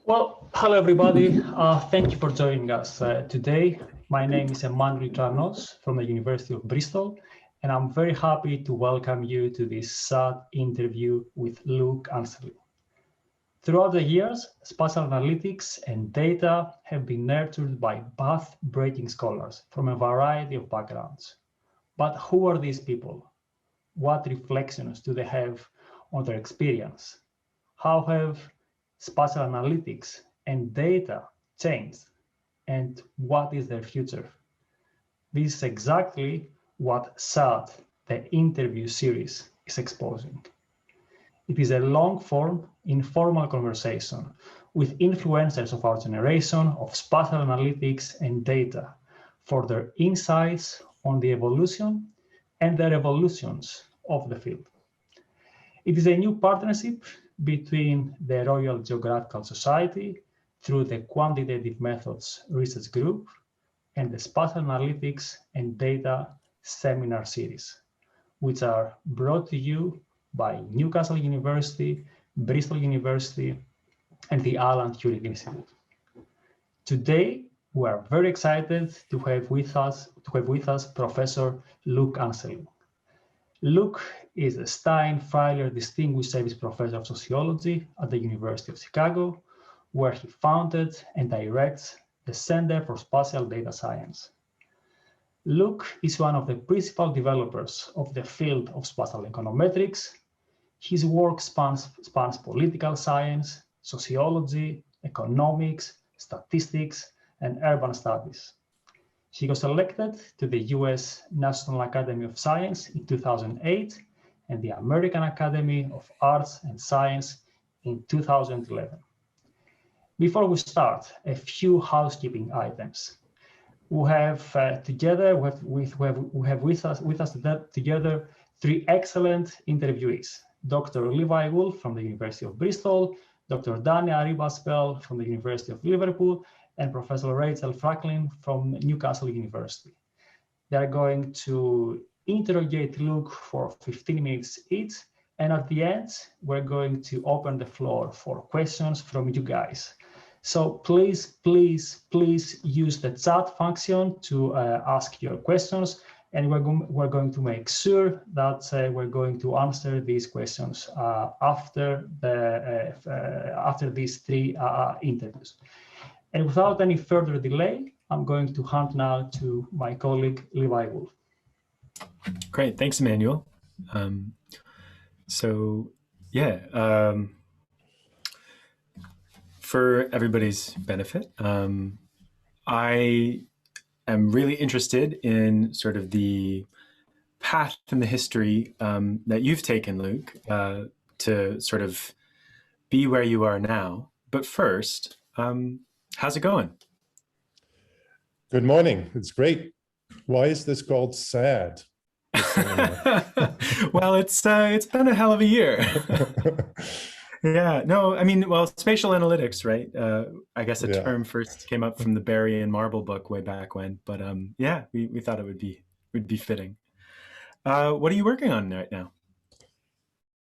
Well, hello everybody. Thank you for joining us today. My name is Emmanouil Tranos from the University of Bristol, and I'm very happy to welcome you to this interview with Luc Anselin. Throughout the years, spatial analytics and data have been nurtured by path-breaking scholars from a variety of backgrounds. But who are these people? What reflections do they have on their experience? How have spatial analytics and data changed? And what is their future? This is exactly what SAT, the interview series, is exposing. It is a long-form, informal conversation with influencers of our generation of spatial analytics and data for their insights on the evolution and the revolutions of the field. It is a new partnership between the Royal Geographical Society through the Quantitative Methods Research Group and the Spatial Analytics and Data Seminar Series, which are brought to you by Newcastle University, Bristol University, and the Alan Turing Institute. Today, we are very excited to have with us Professor Luc Anselin. Luc is a Stein-Freiler Distinguished Service Professor of Sociology at the University of Chicago, where he founded and directs the Center for Spatial Data Science. Luc is one of the principal developers of the field of spatial econometrics. His work spans political science, sociology, economics, statistics, and urban studies. He was elected to the US National Academy of Science in 2008 and the American Academy of Arts and Science in 2011. Before we start, a few housekeeping items. We have with us together three excellent interviewees: Dr. Levi Wolf from the University of Bristol, Dr. Danny Arribas-Bel from the University of Liverpool, and Professor Rachel Franklin from Newcastle University. They are going to interrogate Luc for 15 minutes each, and at the end, we're going to open the floor for questions from you guys. So please use the chat function to ask your questions, and we're going to make sure that we're going to answer these questions after these three interviews. And without any further delay, I'm going to hand now to my colleague, Levi Wolf. Great, thanks, Emmanuel. For everybody's benefit, I am really interested in sort of the path and the history that you've taken, Luc, to sort of be where you are now. But first, how's it going? Good morning. It's great. Why is this called sad? Well, it's been a hell of a year. Yeah, no, I mean, well, spatial analytics, right? I guess a term first came up from the Barry and Marble book way back when, but yeah, we thought it would be fitting. What are you working on right now?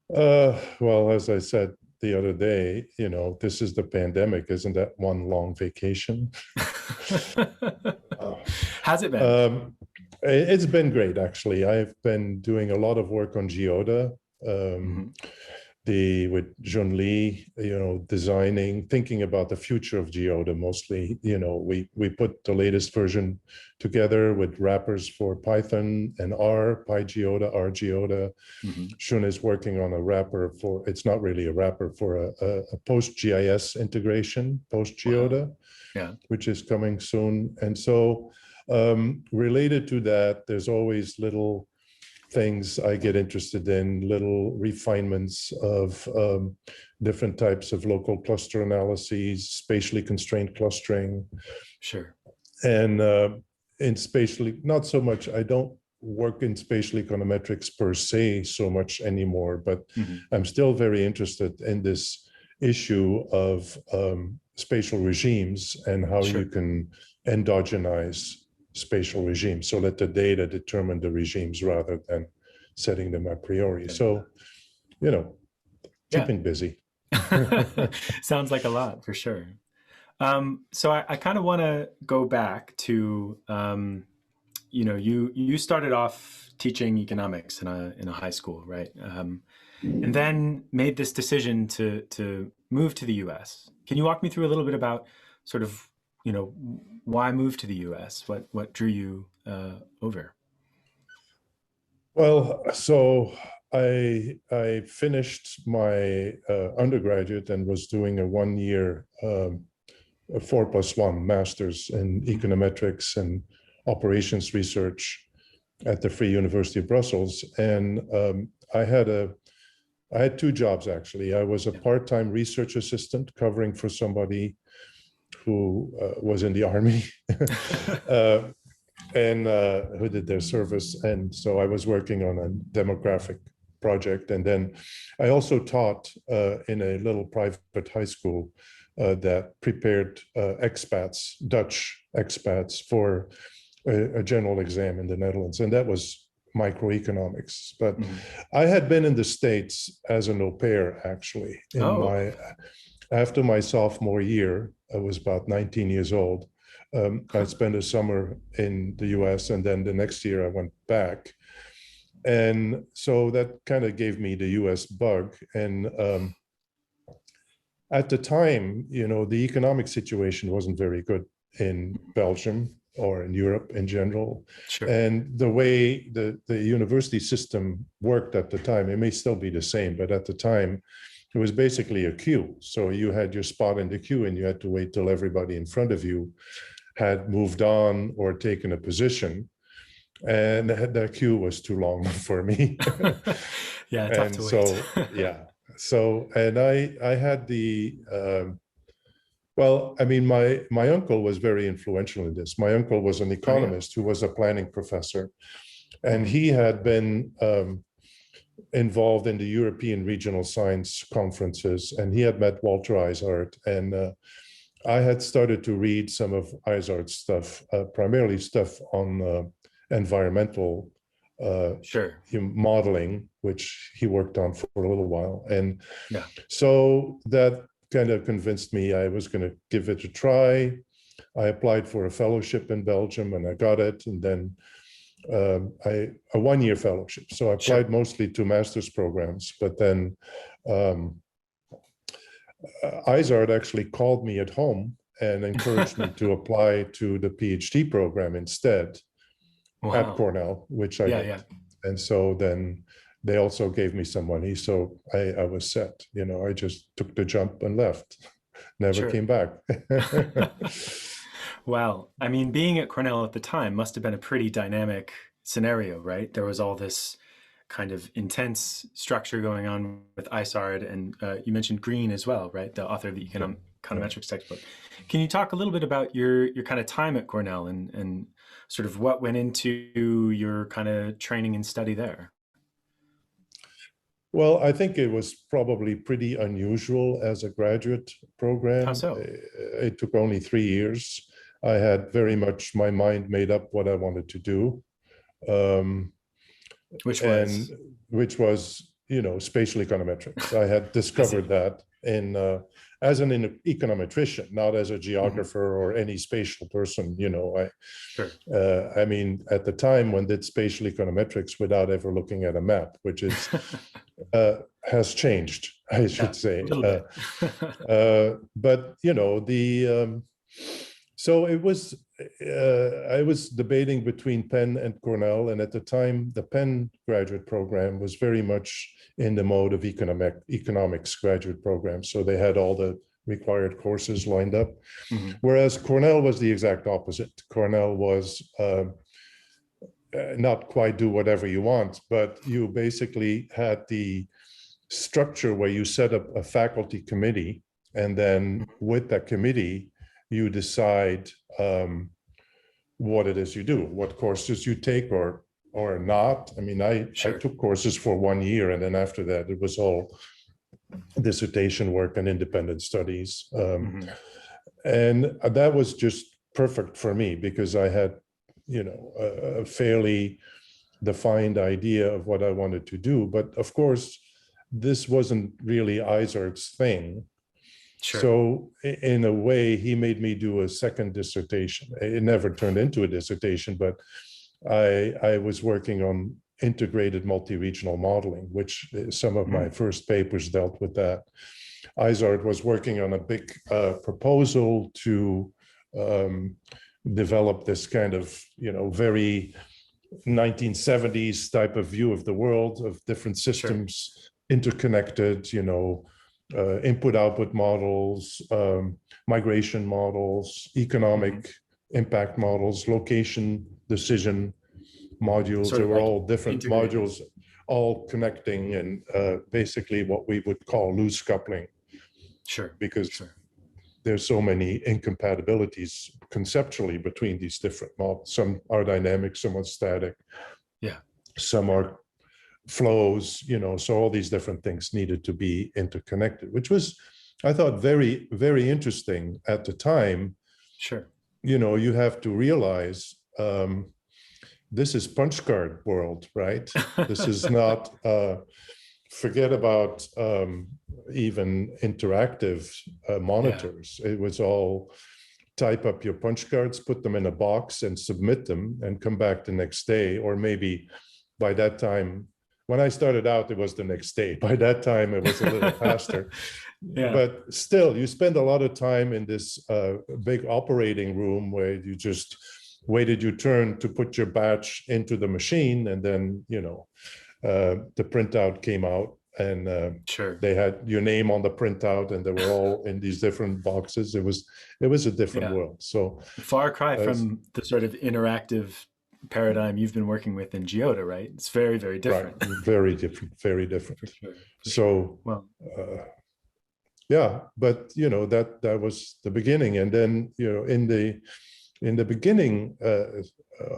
Well, as I said the other day, you know, this is the pandemic. Isn't that one long vacation? How's it been? It's been great, actually. I've been doing a lot of work on Geoda, with John Lee, you know, thinking about the future of Geoda mostly. You know, we put the latest version together with wrappers for Python and R, PyGeoda, RGeoda. Shun is working on a wrapper for, it's not really a wrapper, for a post-GIS integration, post-Geoda, which is coming soon. And so related to that, there's always little things I get interested in, little refinements of different types of local cluster analyses, spatially constrained clustering. Sure. And in spatially, not so much, I don't work in spatial econometrics per se so much anymore, but I'm still very interested in this issue of spatial regimes and how you can endogenize spatial regimes, so let the data determine the regimes rather than setting them a priori. So, you know, keeping busy. Sounds like a lot for sure. So I kind of want to go back to, you started off teaching economics in a high school, right? And then made this decision to move to the US. Can you walk me through a little bit about sort of, why move to the US? What drew you over? Well, so I finished my undergraduate and was doing a 1-year, a 4+1 master's in econometrics and operations research at the Free University of Brussels. And I had 2 jobs, actually. I was a part-time research assistant covering for somebody who was in the army and who did their service. And so I was working on a demographic project. And then I also taught in a little private high school that prepared expats, Dutch expats, for a general exam in the Netherlands. And that was microeconomics. But I had been in the States as an au pair, actually. After my sophomore year, I was about 19 years old. I spent a summer in the US, and then the next year I went back. And so that kind of gave me the US bug. And at the time, the economic situation wasn't very good in Belgium or in Europe in general. Sure. And the way the university system worked at the time, it may still be the same, but at the time, it was basically a queue. So you had your spot in the queue and you had to wait till everybody in front of you had moved on or taken a position. And that queue was too long for me. Yeah, tough to wait. So, and I had the, my uncle was very influential in this. My uncle was an economist who was a planning professor, and he had been involved in the European regional science conferences, and he had met Walter Izard, and I had started to read some of Izard's stuff, primarily stuff on environmental modeling, which he worked on for a little while. And so that kind of convinced me I was going to give it a try. I applied for a fellowship in Belgium and I got it. And then a 1-year fellowship. So I applied mostly to master's programs, but then Izard actually called me at home and encouraged me to apply to the PhD program instead at Cornell, which I did. And so then they also gave me some money. So I was set, I just took the jump and left, never came back. Wow. I mean, being at Cornell at the time must have been a pretty dynamic scenario, right? There was all this kind of intense structure going on with Izard, and you mentioned Green as well, right? The author of the econometrics textbook. Can you talk a little bit about your kind of time at Cornell and sort of what went into your kind of training and study there? Well, I think it was probably pretty unusual as a graduate program. How so? It took only 3 years. I had very much my mind made up what I wanted to do. Which was, spatial econometrics. I had discovered that as an econometrician, not as a geographer or any spatial person. At the time, one did spatial econometrics without ever looking at a map, which is has changed, I should say. But so it was. I was debating between Penn and Cornell, and at the time, the Penn graduate program was very much in the mode of economics graduate program. So they had all the required courses lined up, whereas Cornell was the exact opposite. Cornell was not quite do whatever you want, but you basically had the structure where you set up a faculty committee, and then with that committee, you decide what it is you do, what courses you take or not. I took courses for 1 year, and then after that, it was all dissertation work and independent studies. And that was just perfect for me because I had, a fairly defined idea of what I wanted to do. But of course, this wasn't really Izard's thing. Sure. So in a way, he made me do a second dissertation. It never turned into a dissertation, but I was working on integrated multi-regional modeling, which some of my first papers dealt with that. Izard was working on a big proposal to develop this kind of, very 1970s type of view of the world, of different systems interconnected, input-output models, migration models, economic impact models, location decision modules. They were all different modules, all connecting, and basically what we would call loose coupling. Sure. Because there's so many incompatibilities conceptually between these different models. Some are dynamic, some are static. Yeah. Some are flows, so all these different things needed to be interconnected, which was, I thought, very, very interesting at the time. Sure. You have to realize this is punch card world, right? This is not, forget about even interactive monitors. It was all type up your punch cards, put them in a box and submit them and come back the next day. Or maybe by that time, when I started out, it was the next day. By that time, it was a little faster. But still, you spend a lot of time in this big operating room where you just waited your turn to put your batch into the machine, and then, the printout came out, and they had your name on the printout, and they were all in these different boxes. It was a different world. So far cry from the sort of interactive paradigm you've been working with in Geoda, right? It's very, very different. Right. Very different, very different. For sure. So, well, but that was the beginning, and then in the beginning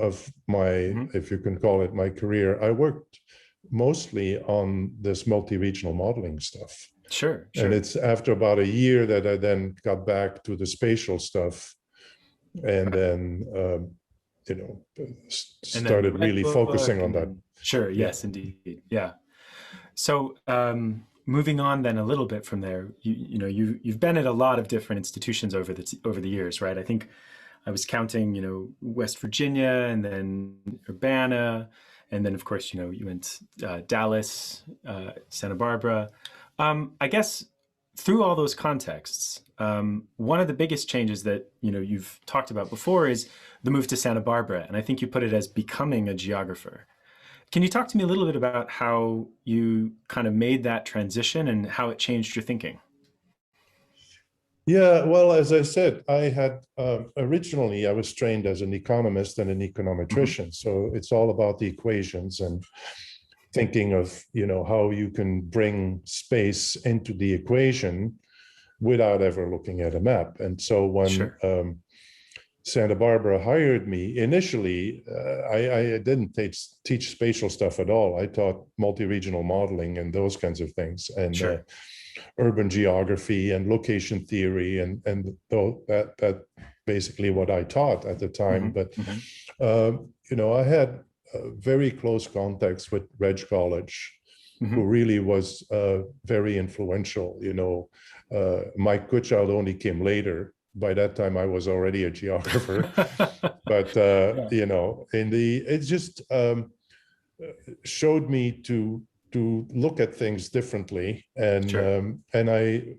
of my, if you can call it my career, I worked mostly on this multi-regional modeling stuff. Sure. And it's after about a year that I then got back to the spatial stuff, and then started really focusing on that. Sure. Yes, indeed. Yeah. So moving on then a little bit from there, you've been at a lot of different institutions over the years, right? I think I was counting, West Virginia, and then Urbana, and then of course, you went Dallas, Santa Barbara. I guess through all those contexts, one of the biggest changes that you've talked about before is the move to Santa Barbara, and I think you put it as becoming a geographer. Can you talk to me a little bit about how you kind of made that transition and how it changed your thinking? Yeah, well, as I said, I had originally I was trained as an economist and an econometrician, so it's all about the equations and thinking of how you can bring space into the equation without ever looking at a map. And so when Santa Barbara hired me, initially I didn't teach spatial stuff at all. I taught multi-regional modeling and those kinds of things, and urban geography and location theory, and that basically what I taught at the time. But I had very close contacts with Reg College, who really was very influential. Mike Kuchard only came later. By that time, I was already a geographer. But it just showed me to look at things differently, and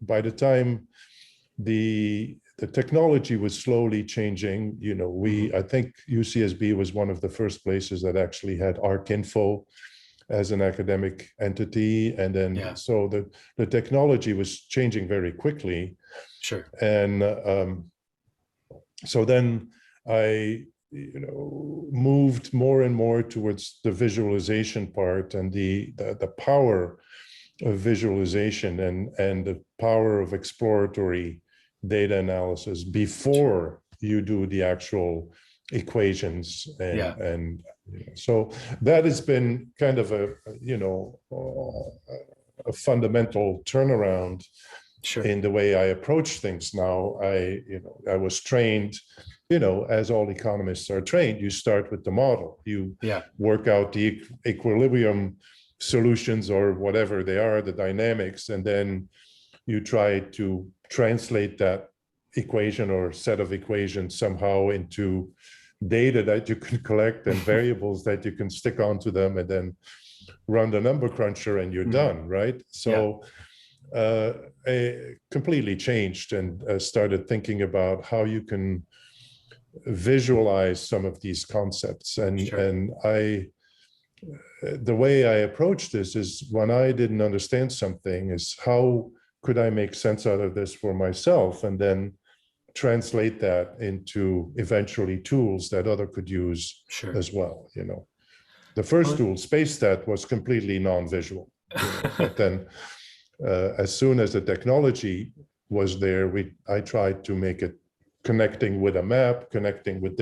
by the time the technology was slowly changing, I think UCSB was one of the first places that actually had ArcInfo as an academic entity, and then so the technology was changing very quickly. And so then I moved more and more towards the visualization part and the power of visualization and the power of exploratory data analysis before you do the actual equations. And so that has been kind of a fundamental turnaround in the way I approach things now. I was trained, as all economists are trained, you start with the model. You work out the equilibrium solutions or whatever they are, the dynamics, and then you try to translate that equation or set of equations somehow into data that you can collect and variables that you can stick onto them, and then run the number cruncher and you're done, right? So I completely changed and started thinking about how you can visualize some of these concepts. And the way I approach this is, when I didn't understand something, is how could I make sense out of this for myself, and then translate that into eventually tools that other could use as well. You know, the first tool, SpaceStat, was completely non-visual, but then as soon as the technology was there, I tried to make it connecting with a map, connecting with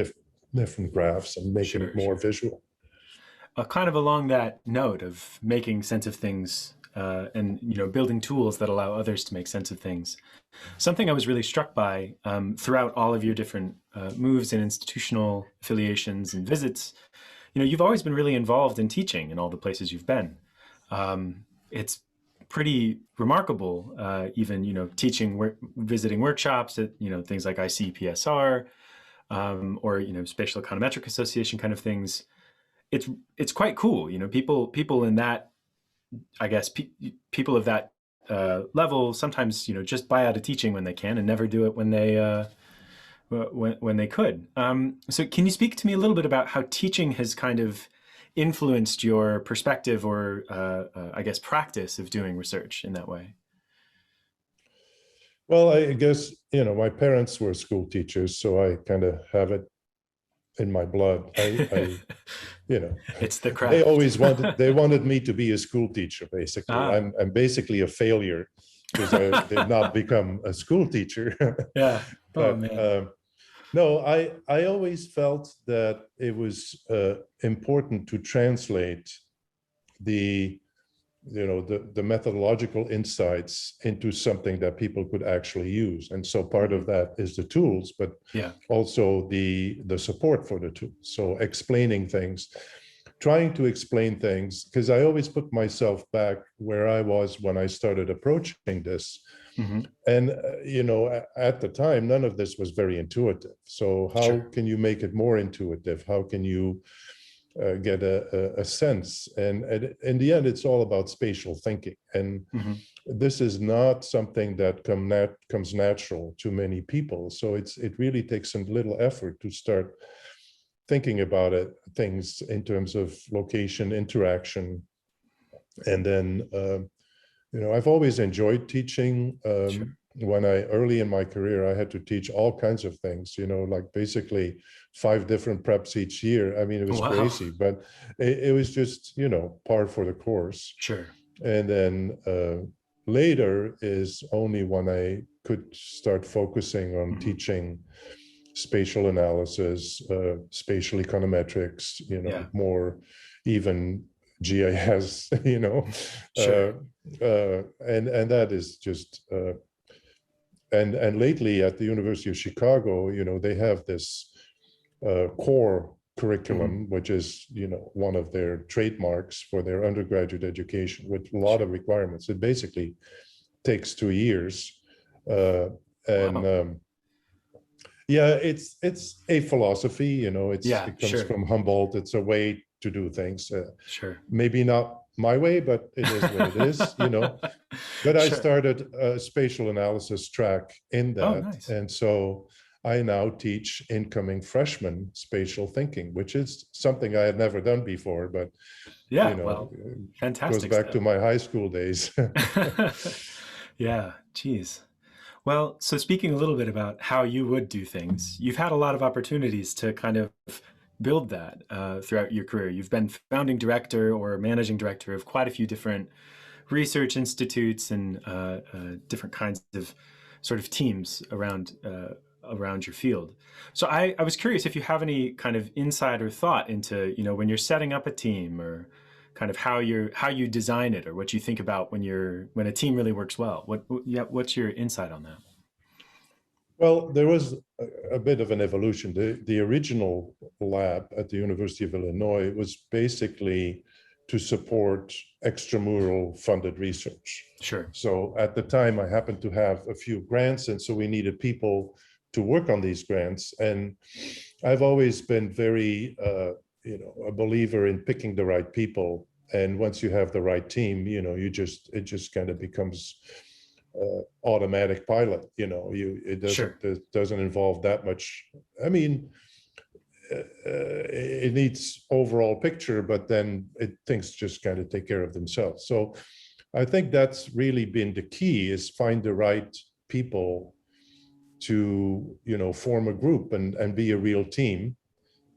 different graphs, and making it more visual. Kind of along that note of making sense of things and building tools that allow others to make sense of things. Something I was really struck by throughout all of your different moves and institutional affiliations and visits, you've always been really involved in teaching in all the places you've been. It's pretty remarkable, even teaching, visiting workshops at things like ICPSR or Spatial Econometric Association kind of things. It's quite cool. People in that, I guess, people of that level sometimes just buy out of teaching when they can and never do it when they could. So can you speak to me a little bit about how teaching has kind of influenced your perspective or I guess practice of doing research in that way? Well, I guess my parents were school teachers, so I kind of have it in my blood. It's the craft. They wanted me to be a school teacher, basically. I'm basically a failure because I did not become a school teacher. Yeah. But, no, I always felt that it was important to translate the methodological insights into something that people could actually use. And so part of that is the tools, but also the support for the tools. So explaining things, trying to explain things, because I always put myself back where I was when I started approaching this. And, at the time, none of this was very intuitive. So how can you make it more intuitive? How can you get a sense? And in the end, it's all about spatial thinking. And this is not something that comes natural to many people. So it really takes some little effort to start thinking about things in terms of location, interaction. And then, I've always enjoyed teaching. Early in my career, I had to teach all kinds of things, like basically 5 different preps each year. I mean, it was crazy, but it was just, par for the course. And then later is only when I could start focusing on teaching spatial analysis, spatial econometrics, more even GIS, and that is just, and lately at the University of Chicago, they have this core curriculum, which is, one of their trademarks for their undergraduate education with a lot of requirements. It basically takes 2 years. It's a philosophy, it comes from Humboldt. It's a way to do things. Maybe not my way, but it is what it is, But I started a spatial analysis track in that. And so I now teach incoming freshmen spatial thinking, which is something I had never done before, but fantastic. Goes back to my high school days. Yeah, geez. Well, so speaking a little bit about how you would do things, you've had a lot of opportunities to kind of build that throughout your career. You've been founding director or managing director of quite a few different research institutes and different kinds of sort of teams around your field. So I was curious if you have any kind of insight or thought into, when you're setting up a team, or kind of how you design it, or what you think about when a team really works well. What's your insight on that? Well, there was a bit of an evolution. The original lab at the University of Illinois was basically to support extramural funded research. Sure. So at the time, I happened to have a few grants, and so we needed people to work on these grants. And I've always been very, a believer in picking the right people. And once you have the right team, it just kind of becomes automatic pilot. It doesn't involve that much. I mean, it needs overall picture, but then things just kind of take care of themselves. So I think that's really been the key, is find the right people to, form a group and be a real team,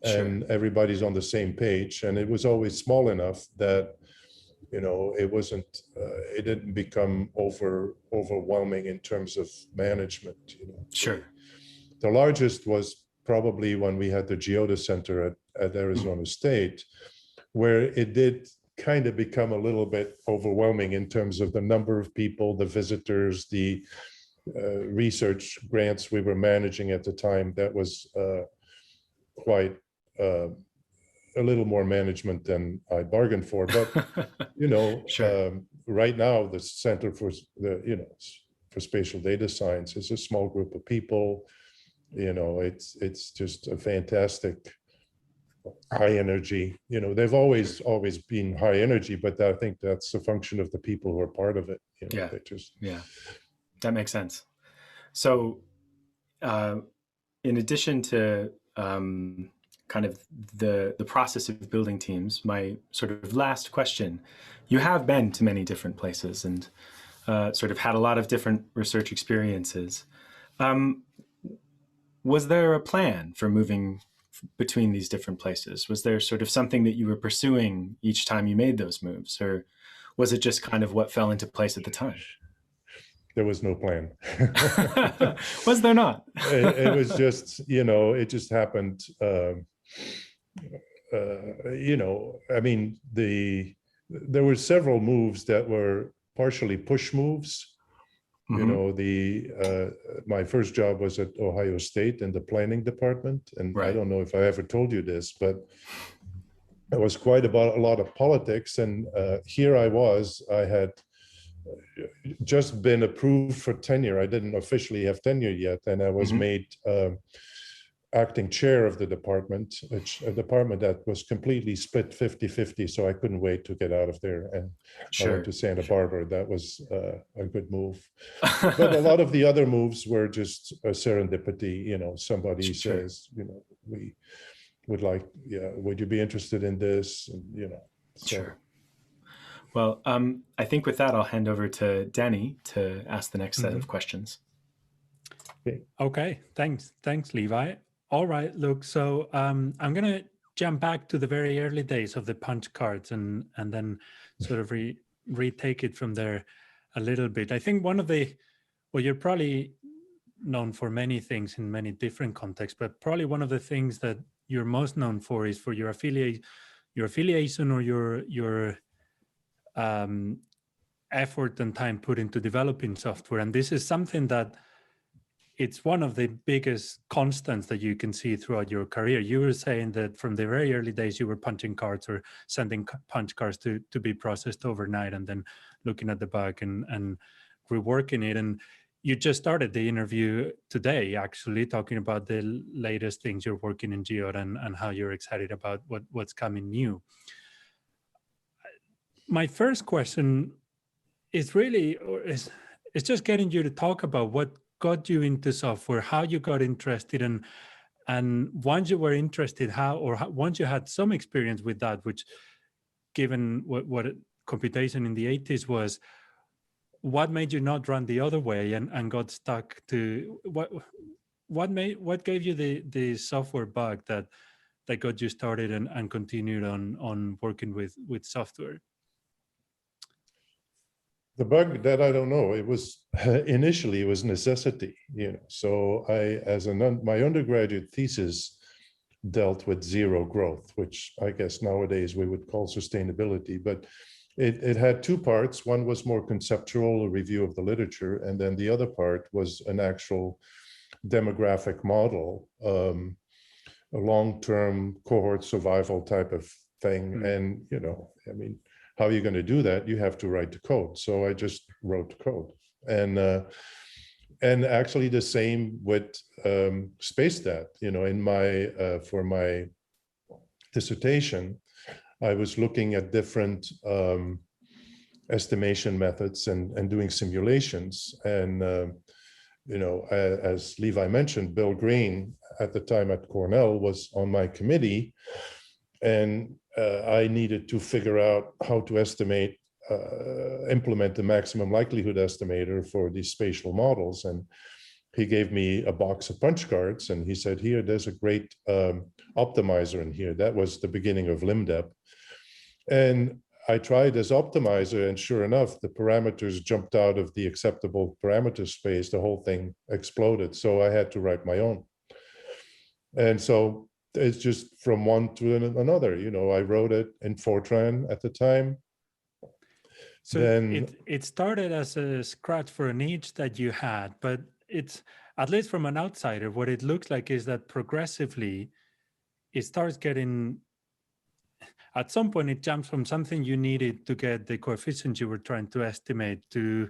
and everybody's on the same page. And it was always small enough that, it didn't become overwhelming in terms of management. Sure. The largest was probably when we had the Geoda Center at Arizona State, where it did kind of become a little bit overwhelming in terms of the number of people, the visitors, the research grants we were managing at the time. That was quite a little more management than I bargained for. But, right now, the Center for Spatial Data Science is a small group of people. It's just a fantastic high energy. They've always been high energy, but I think that's a function of the people who are part of it. That makes sense. So in addition to kind of the process of building teams, my sort of last question, you have been to many different places and sort of had a lot of different research experiences. Was there a plan for moving between these different places? Was there sort of something that you were pursuing each time you made those moves, or was it just kind of what fell into place at the time? There was no plan. Was there not? It was just, it just happened. I mean, there were several moves that were partially push moves. My first job was at Ohio State in the planning department. And I don't know if I ever told you this, but it was quite a lot of politics. And here I had just been approved for tenure. I didn't officially have tenure yet. And I was made acting chair of the department, a department that was completely split 50-50. So I couldn't wait to get out of there and I went to Santa Barbara. That was a good move. But a lot of the other moves were just a serendipity. Somebody says, we would like, would you be interested in this? And, Sure. Well, I think with that, I'll hand over to Danny to ask the next set of questions. Okay, thanks, Levi. All right, Luc. So I'm going to jump back to the very early days of the punch cards and then sort of retake it from there a little bit. I think you're probably known for many things in many different contexts, but probably one of the things that you're most known for is for your affiliation or your effort and time put into developing software. And this is something that it's one of the biggest constants that you can see throughout your career. You were saying that from the very early days, you were punching cards or sending punch cards to be processed overnight and then looking at the bug and reworking it. And you just started the interview today, actually, talking about the latest things you're working in Geoda and how you're excited about what's coming new. My first question is it's just getting you to talk about what got you into software, how you got interested, and once you were interested, once you had some experience with that, which given what computation in the 80s was, what made you not run the other way and got stuck to what gave you the software bug that got you started and continued on working with software? The bug that I don't know, it was initially it was necessity, So my undergraduate thesis dealt with zero growth, which I guess nowadays we would call sustainability, but it had two parts. One was more conceptual, a review of the literature, and then the other part was an actual demographic model, a long-term cohort survival type of thing. And, you know, I mean, how are you going to do that? You have to write the code. So I just wrote the code. And actually the same with SpaceStat, you know, in my, for my dissertation, I was looking at different estimation methods and doing simulations. And, you know, as Levi mentioned, Bill Green at the time at Cornell was on my committee, and I needed to figure out how to estimate, implement the maximum likelihood estimator for these spatial models. And he gave me a box of punch cards and he said, here, there's a great optimizer in here. That was the beginning of LIMDEP. And I tried this optimizer, and sure enough, the parameters jumped out of the acceptable parameter space. The whole thing exploded. So I had to write my own. And so it's just from one to another. You know, I wrote it in Fortran at the time. So then, it started as a scratch for a niche that you had, but it's, at least from an outsider, what it looks like is that progressively it starts getting, at some point it jumps from something you needed to get the coefficients you were trying to estimate to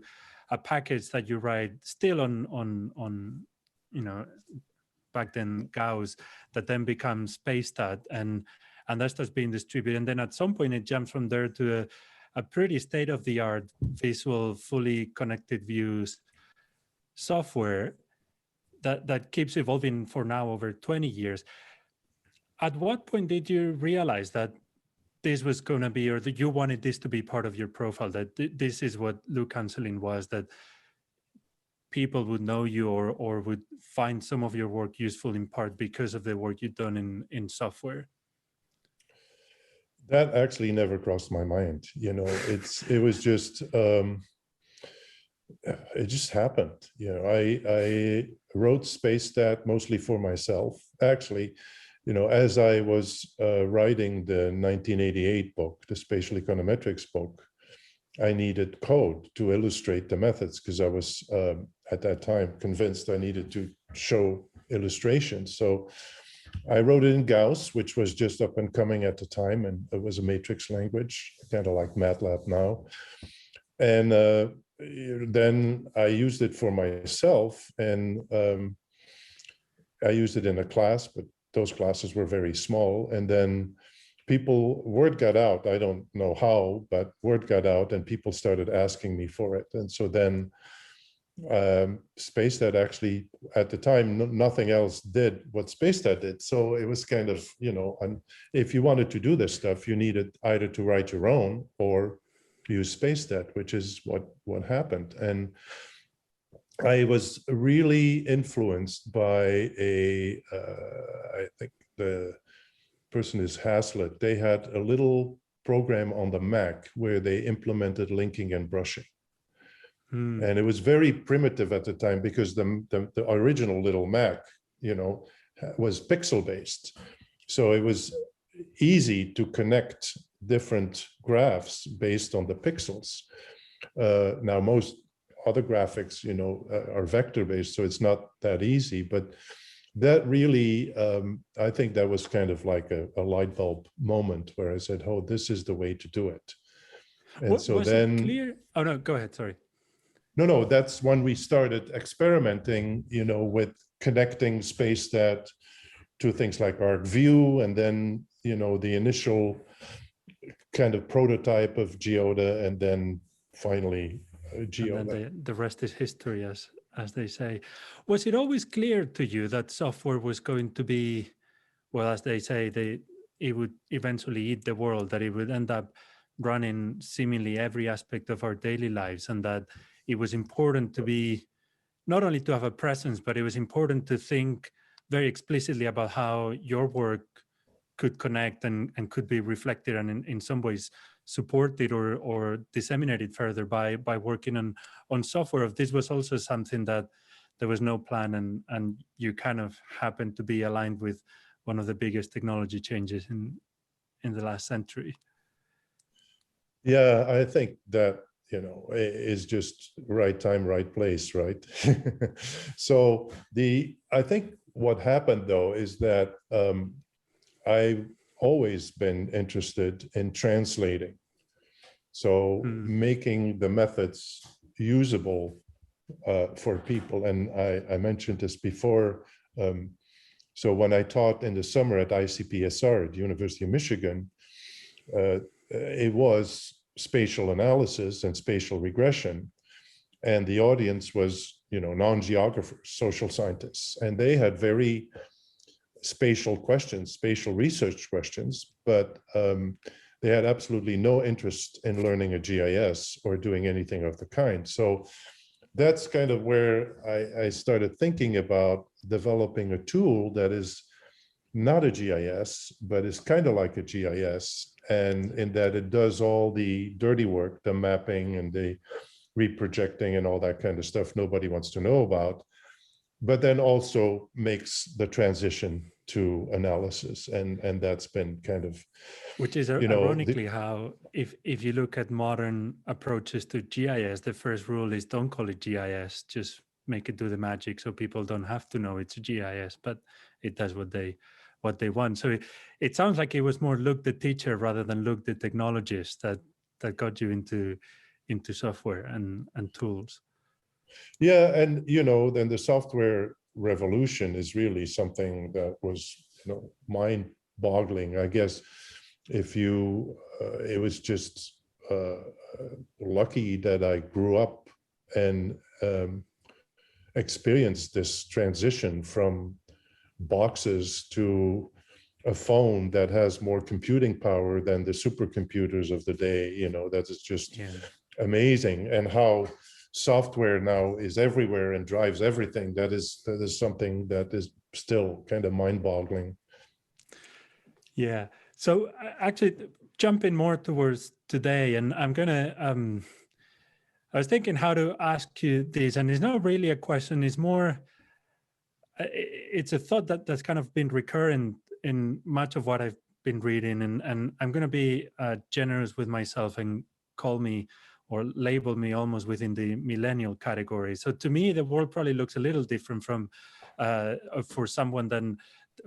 a package that you write still on you know, back then Gauss, that then becomes SpaceStat, and that starts being distributed. And then at some point it jumps from there to a pretty state-of-the-art visual, fully connected views software that keeps evolving for now over 20 years. At what point did you realize that this was going to be, or that you wanted this to be part of your profile, that this is what Luc Anselin was, that people would know you or would find some of your work useful in part because of the work you've done in software? That actually never crossed my mind. You know, it was just, it just happened. You know, I wrote SpaceStat mostly for myself. Actually, you know, as I was writing the 1988 book, the Spatial Econometrics book, I needed code to illustrate the methods because I was at that time convinced I needed to show illustrations. So I wrote it in Gauss, which was just up and coming at the time, and it was a matrix language, kind of like MATLAB now. And then I used it for myself, and I used it in a class, but those classes were very small. And then word got out. I don't know how, but word got out, and people started asking me for it. And so then SpaceStat actually, at the time, nothing else did what SpaceStat did. So it was kind of, you know, and if you wanted to do this stuff, you needed either to write your own or use SpaceStat, which is what happened. And I was really influenced by I think the person is Hazlitt. They had a little program on the Mac where they implemented linking and brushing. And it was very primitive at the time because the original little Mac, you know, was pixel based. So it was easy to connect different graphs based on the pixels. Now, most other graphics, you know, are vector based, so it's not that easy. But that really, I think that was kind of like a light bulb moment where I said, oh, this is the way to do it. And so then, it clear? Oh, no, go ahead, sorry. No, that's when we started experimenting, you know, with connecting SpaceStat to things like ArcView, and then, you know, the initial kind of prototype of Geoda, and then finally Geoda. And then the rest is history, as they say. Was it always clear to you that software was going to be, well, as they say, it would eventually eat the world, that it would end up running seemingly every aspect of our daily lives, and that it was important to be, not only to have a presence, but it was important to think very explicitly about how your work could connect and could be reflected and in some ways supported or disseminated further by working on software? If this was also something that there was no plan and you kind of happened to be aligned with one of the biggest technology changes in the last century. Yeah, I think that, you know, is just right time, right place, right? So I think what happened though is that I always been interested in translating. So making the methods usable for people. And I mentioned this before. So when I taught in the summer at ICPSR at the University of Michigan, it was spatial analysis and spatial regression. And the audience was, non-geographers, social scientists, and they had very spatial questions, spatial research questions, but they had absolutely no interest in learning a GIS or doing anything of the kind. So that's kind of where I started thinking about developing a tool that is not a GIS, but is kind of like a GIS, and in that it does all the dirty work, the mapping and the reprojecting and all that kind of stuff nobody wants to know about, but then also makes the transition to analysis. And that's been kind of, which is ironically how, if you look at modern approaches to GIS, the first rule is don't call it GIS, just make it do the magic so people don't have to know it's a GIS, but it does what they want. So it sounds like it was more Luc the teacher rather than Luc the technologist that got you into software and tools. Yeah, and then the software revolution is really something that was mind-boggling. I guess if you it was just lucky that I grew up and experienced this transition from boxes to a phone that has more computing power than the supercomputers of the day. That is just amazing. And how software now is everywhere and drives everything. That is something that is still kind of mind-boggling. Yeah. So actually, jumping more towards today, and I'm gonna I was thinking how to ask you this, and it's not really a question, it's more it's a thought that's kind of been recurrent in much of what I've been reading, and I'm going to be generous with myself and call me or label me almost within the millennial category. So to me, the world probably looks a little different from for someone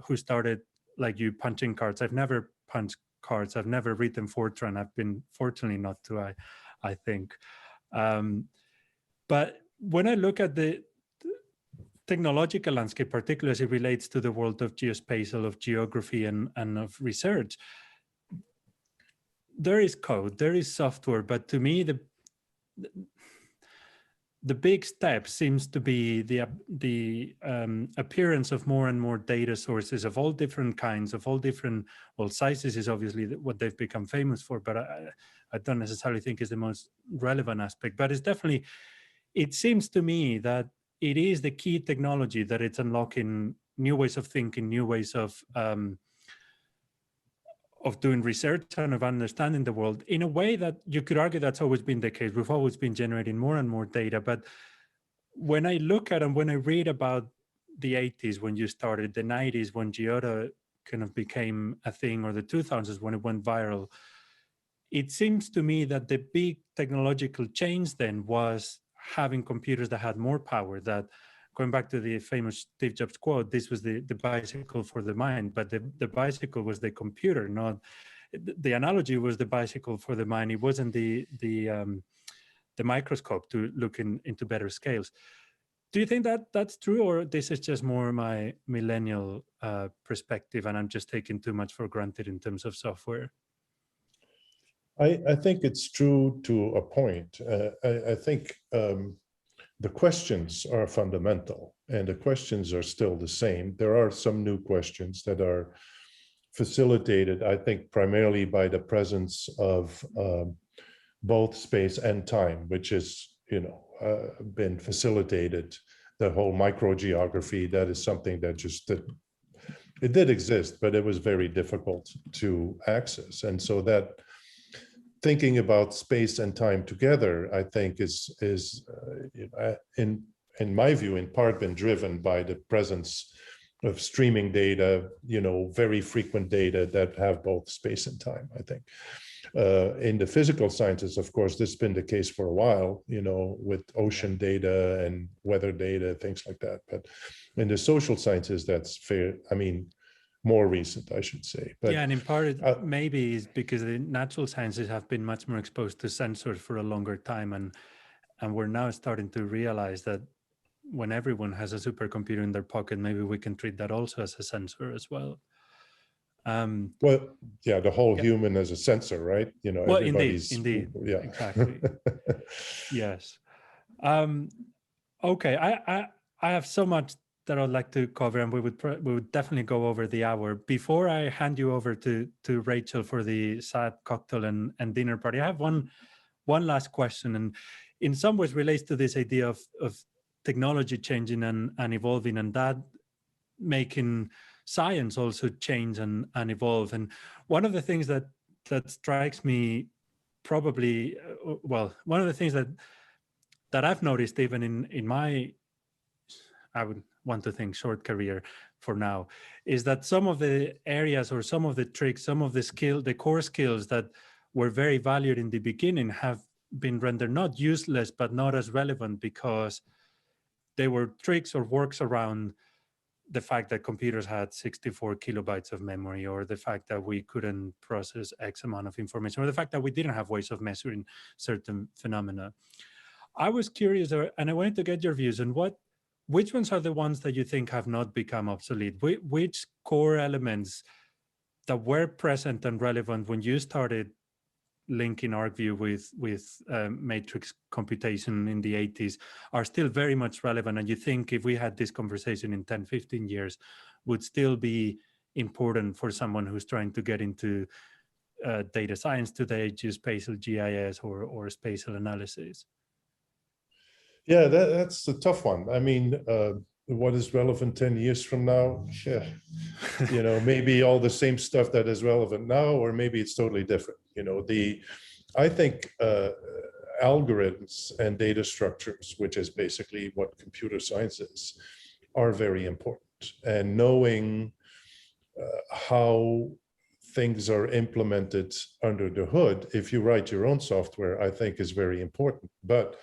who started like you punching cards. I've never punched cards. I've never written Fortran. I've been fortunately not to, I think. But when I look at the technological landscape, particularly as it relates to the world of geospatial, of geography, and of research, there is code, there is software, but to me, the big step seems to be the appearance of more and more data sources of all different kinds, of all different, well, sizes is obviously what they've become famous for, but I don't necessarily think is the most relevant aspect. But it's definitely, it seems to me that it is the key technology that it's unlocking new ways of thinking, new ways of doing research and of understanding the world in a way that you could argue that's always been the case. We've always been generating more and more data. But when I look at and when I read about the 80s, when you started, the 90s, when Geoda kind of became a thing, or the 2000s when it went viral, it seems to me that the big technological change then was having computers that had more power, that going back to the famous Steve Jobs quote, this was the bicycle for the mind, but the bicycle was the computer, not the analogy was the bicycle for the mind. It wasn't the microscope to look into better scales. Do you think that that's true, or this is just more my millennial perspective and I'm just taking too much for granted in terms of software? I think it's true to a point. I think the questions are fundamental, and the questions are still the same. There are some new questions that are facilitated, I think, primarily by the presence of both space and time, which has, been facilitated. The whole microgeography, that is something that it did exist, but it was very difficult to access. And so that thinking about space and time together, I think is in my view, in part been driven by the presence of streaming data, very frequent data that have both space and time, I think. In the physical sciences, of course, this has been the case for a while, with ocean data and weather data, things like that. But in the social sciences, that's fair. I mean, more recent, I should say. But, yeah, and in part, maybe is because the natural sciences have been much more exposed to sensors for a longer time, and we're now starting to realize that when everyone has a supercomputer in their pocket, maybe we can treat that also as a sensor as well. Well, yeah, the whole human as a sensor, right? You know, well, everybody's indeed, yeah, exactly. Yes. Okay, I have so much that I'd like to cover, and we would definitely go over the hour. Before I hand you over to Rachel for the sad cocktail and dinner party, I have one last question, and in some ways relates to this idea of technology changing and evolving, and that making science also change and evolve. And one of the things that strikes me, probably, well, one of the things that I've noticed even in my, I would want to think, short career for now, is that some of the areas or some of the tricks, some of the core skills that were very valued in the beginning have been rendered not useless, but not as relevant because they were tricks or works around the fact that computers had 64 kilobytes of memory, or the fact that we couldn't process X amount of information, or the fact that we didn't have ways of measuring certain phenomena. I was curious, and I wanted to get your views on which ones are the ones that you think have not become obsolete? Which core elements that were present and relevant when you started linking ArcView with matrix computation in the 80s are still very much relevant, and you think if we had this conversation in 10, 15 years would still be important for someone who's trying to get into data science today, geospatial GIS or spatial analysis? Yeah, that's a tough one. I mean, what is relevant 10 years from now? Yeah. You know, maybe all the same stuff that is relevant now, or maybe it's totally different. You know, I think algorithms and data structures, which is basically what computer science is, are very important. And knowing how things are implemented under the hood, if you write your own software, I think is very important. But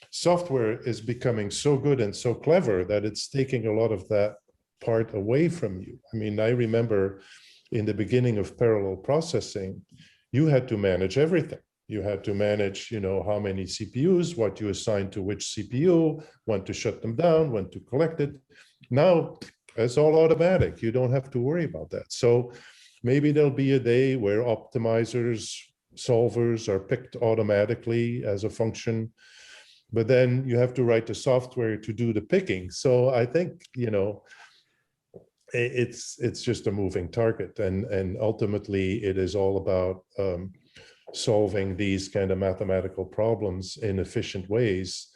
software is becoming so good and so clever that it's taking a lot of that part away from you. I mean, I remember in the beginning of parallel processing, you had to manage everything. You had to manage, you know, how many CPUs, what you assign to which CPU, when to shut them down, when to collect it. Now it's all automatic. You don't have to worry about that. So maybe there'll be a day where optimizers, solvers are picked automatically as a function, but then you have to write the software to do the picking. So I think, you know, it's just a moving target, and ultimately it is all about solving these kind of mathematical problems in efficient ways,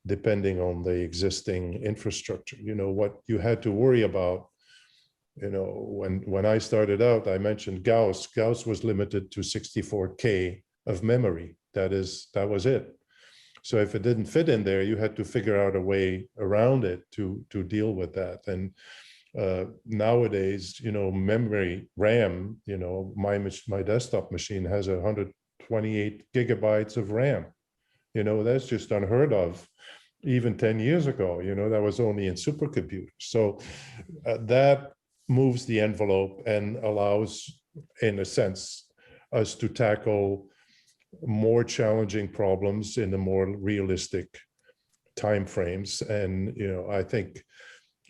depending on the existing infrastructure. You know, what you had to worry about, you know, when I started out, I mentioned Gauss. Gauss was limited to 64K of memory. That was it. So if it didn't fit in there, you had to figure out a way around it to deal with that. And nowadays, you know, memory, RAM, you know, my desktop machine has 128 gigabytes of RAM. You know, that's just unheard of. Even 10 years ago, you know, that was only in supercomputers. So that moves the envelope and allows, in a sense, us to tackle more challenging problems in the more realistic timeframes. And, you know, I think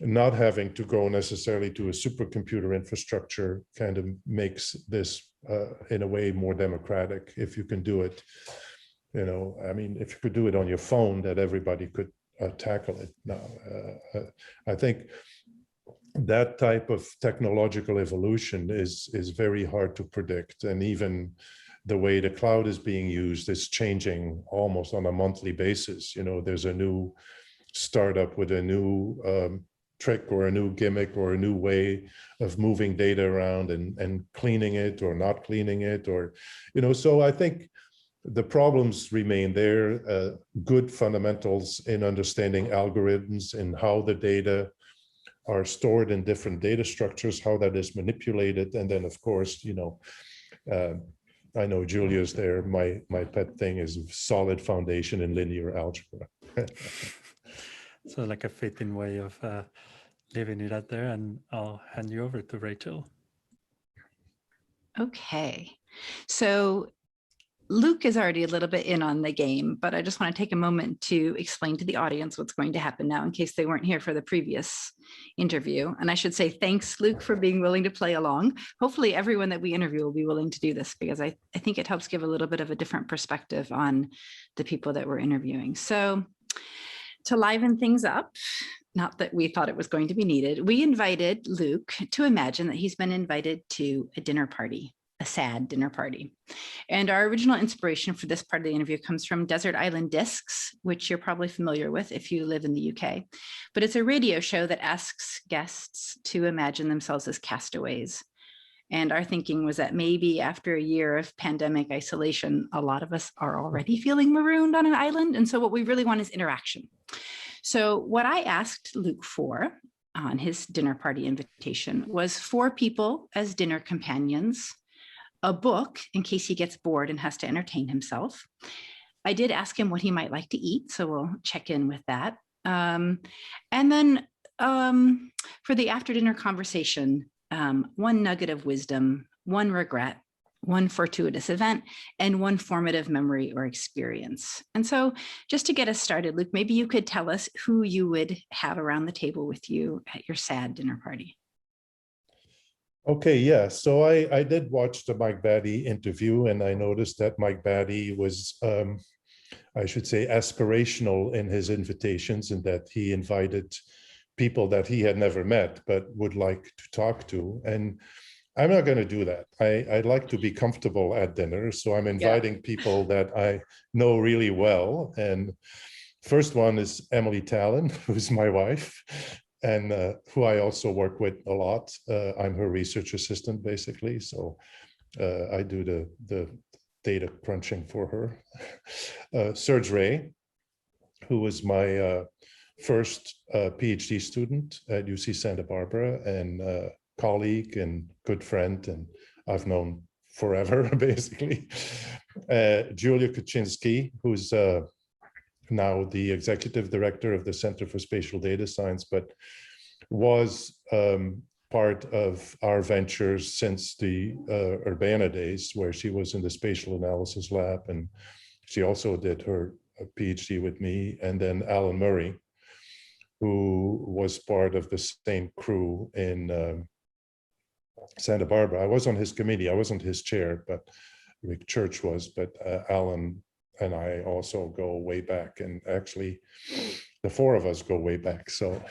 not having to go necessarily to a supercomputer infrastructure kind of makes this in a way more democratic if you can do it. You know, I mean, if you could do it on your phone, that everybody could tackle it now. I think that type of technological evolution is very hard to predict. And even the way the cloud is being used is changing almost on a monthly basis. You know, there's a new startup with a new trick or a new gimmick or a new way of moving data around and cleaning it or not cleaning it, or, you know, so I think the problems remain there. Good fundamentals in understanding algorithms and how the data are stored in different data structures, how that is manipulated. And then, of course, you know, I know Julia's there. My pet thing is solid foundation in linear algebra. So like a fitting way of leaving it out there, and I'll hand you over to Rachel. Okay, so Luc is already a little bit in on the game, but I just want to take a moment to explain to the audience what's going to happen now in case they weren't here for the previous interview. And I should say thanks, Luc, for being willing to play along. Hopefully everyone that we interview will be willing to do this, because I think it helps give a little bit of a different perspective on the people that we're interviewing. So to liven things up, not that we thought it was going to be needed, we invited Luc to imagine that he's been invited to a dinner party, a sad dinner party. And our original inspiration for this part of the interview comes from Desert Island Discs, which you're probably familiar with if you live in the UK. But it's a radio show that asks guests to imagine themselves as castaways. And our thinking was that maybe after a year of pandemic isolation, a lot of us are already feeling marooned on an island. And so what we really want is interaction. So what I asked Luc for on his dinner party invitation was 4 people as dinner companions, a book in case he gets bored and has to entertain himself. I did ask him what he might like to eat, so we'll check in with that. And then for the after dinner conversation, 1 nugget of wisdom, 1 regret, 1 fortuitous event, and 1 formative memory or experience. And so just to get us started, Luc, maybe you could tell us who you would have around the table with you at your sad dinner party. Okay, yeah. So I did watch the Mike Batty interview, and I noticed that Mike Batty was, I should say, aspirational in his invitations, and that he invited people that he had never met but would like to talk to. And I'm not going to do that. I'd like to be comfortable at dinner, so I'm inviting people that I know really well. And first one is Emily Tallon, who's my wife, and who I also work with a lot. I'm her research assistant, basically. So I do the data crunching for her. Serge Ray, who was my first PhD student at UC Santa Barbara, and colleague and good friend, and I've known forever, basically. Julia Kuczynski, who's now the executive director of the Center for Spatial Data Science, but was part of our ventures since the Urbana days, where she was in the spatial analysis lab, and she also did her PhD with me. And then Alan Murray, who was part of the same crew in Santa Barbara. I was on his committee. I wasn't his chair, but Rick Church was. But Alan and I also go way back, and actually the 4 of us go way back. So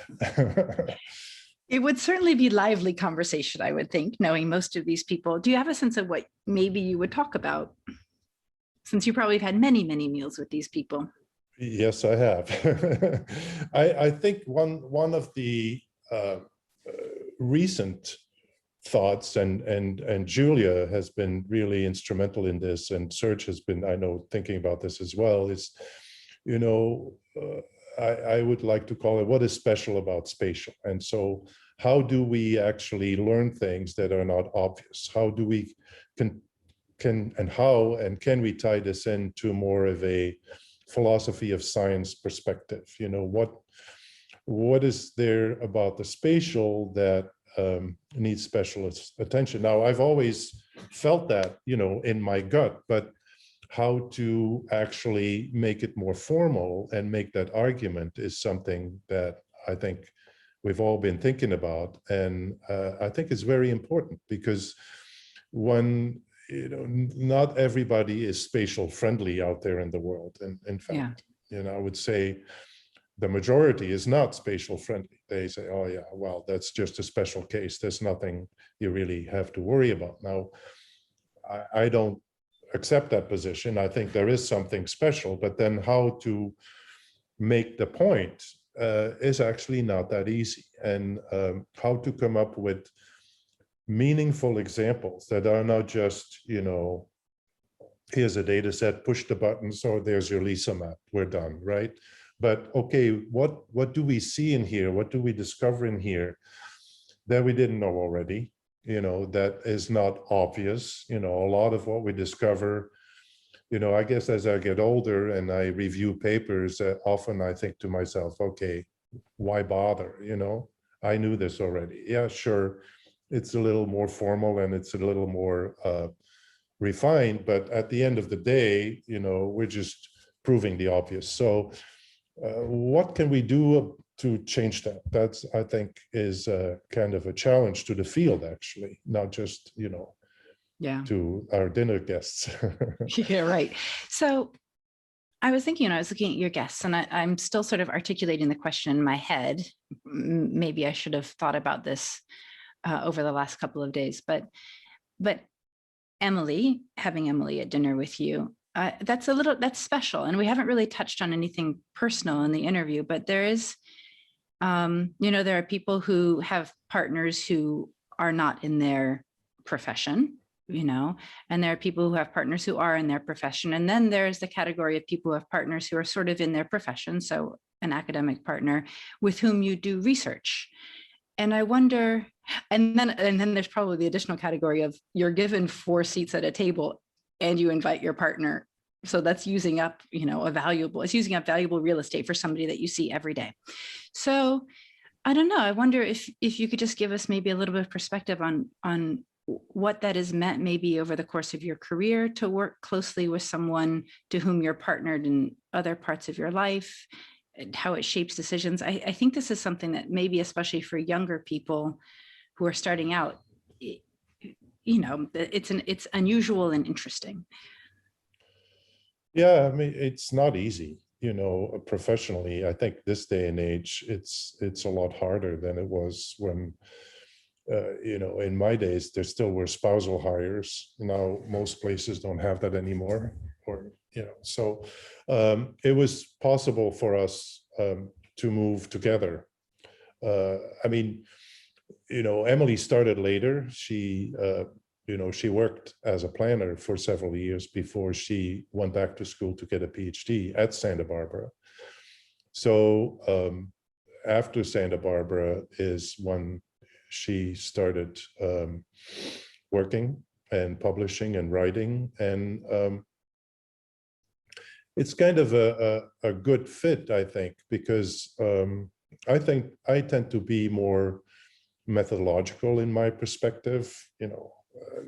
it would certainly be lively conversation, I would think, knowing most of these people. Do you have a sense of what maybe you would talk about, since you probably have had many, many meals with these people? Yes, I have. I think one of the recent thoughts, and Julia has been really instrumental in this, and Serge has been, I know, thinking about this as well, is, you know, I would like to call it, what is special about spatial? And so how do we actually learn things that are not obvious? How do we can we tie this into more of a philosophy of science perspective? You know, what is there about the spatial that needs special attention? Now, I've always felt that, you know, in my gut, but how to actually make it more formal and make that argument is something that I think we've all been thinking about. And I think it's very important, because when, you know, not everybody is spatial friendly out there in the world. And in fact, you know, I would say the majority is not spatial friendly. They say, oh yeah, well, that's just a special case. There's nothing you really have to worry about. Now, I don't accept that position. I think there is something special, but then how to make the point is actually not that easy. And how to come up with meaningful examples that are not just, you know, here's a data set, push the button, so there's your Lisa map, we're done, right? But okay, what do we see in here? What do we discover in here that we didn't know already? You know, that is not obvious. You know, a lot of what we discover, you know, I guess as I get older and I review papers, often I think to myself, okay, why bother? You know, I knew this already. Yeah, sure. It's a little more formal and it's a little more refined, but at the end of the day, we're just proving the obvious. So what can we do to change that? That's, I think, is kind of a challenge to the field, actually, not just, to our dinner guests. Yeah, right. So I was thinking, I was looking at your guests, and I'm still sort of articulating the question in my head. Maybe I should have thought about this over the last couple of days, but Emily, having Emily at dinner with you, that's special. And we haven't really touched on anything personal in the interview, but there is, there are people who have partners who are not in their profession, and there are people who have partners who are in their profession. And then there's the category of people who have partners who are sort of in their profession. So an academic partner with whom you do research. And I wonder, and then there's probably the additional category of you're given 4 seats at a table and you invite your partner. So that's using up, it's using up valuable real estate for somebody that you see every day. So I don't know. I wonder if you could just give us maybe a little bit of perspective on what that has meant maybe over the course of your career to work closely with someone to whom you're partnered in other parts of your life, and how it shapes decisions. I think this is something that maybe, especially for younger people who are starting out, it's unusual and interesting. Yeah, I mean, it's not easy, professionally. I think this day and age, it's a lot harder than it was when, in my days, there still were spousal hires. Now, most places don't have that anymore, so it was possible for us to move together. I mean, Emily started later. She worked as a planner for several years before she went back to school to get a PhD at Santa Barbara. So after Santa Barbara is when she started working and publishing and writing. And it's kind of a good fit, I think, because I think I tend to be more methodological in my perspective,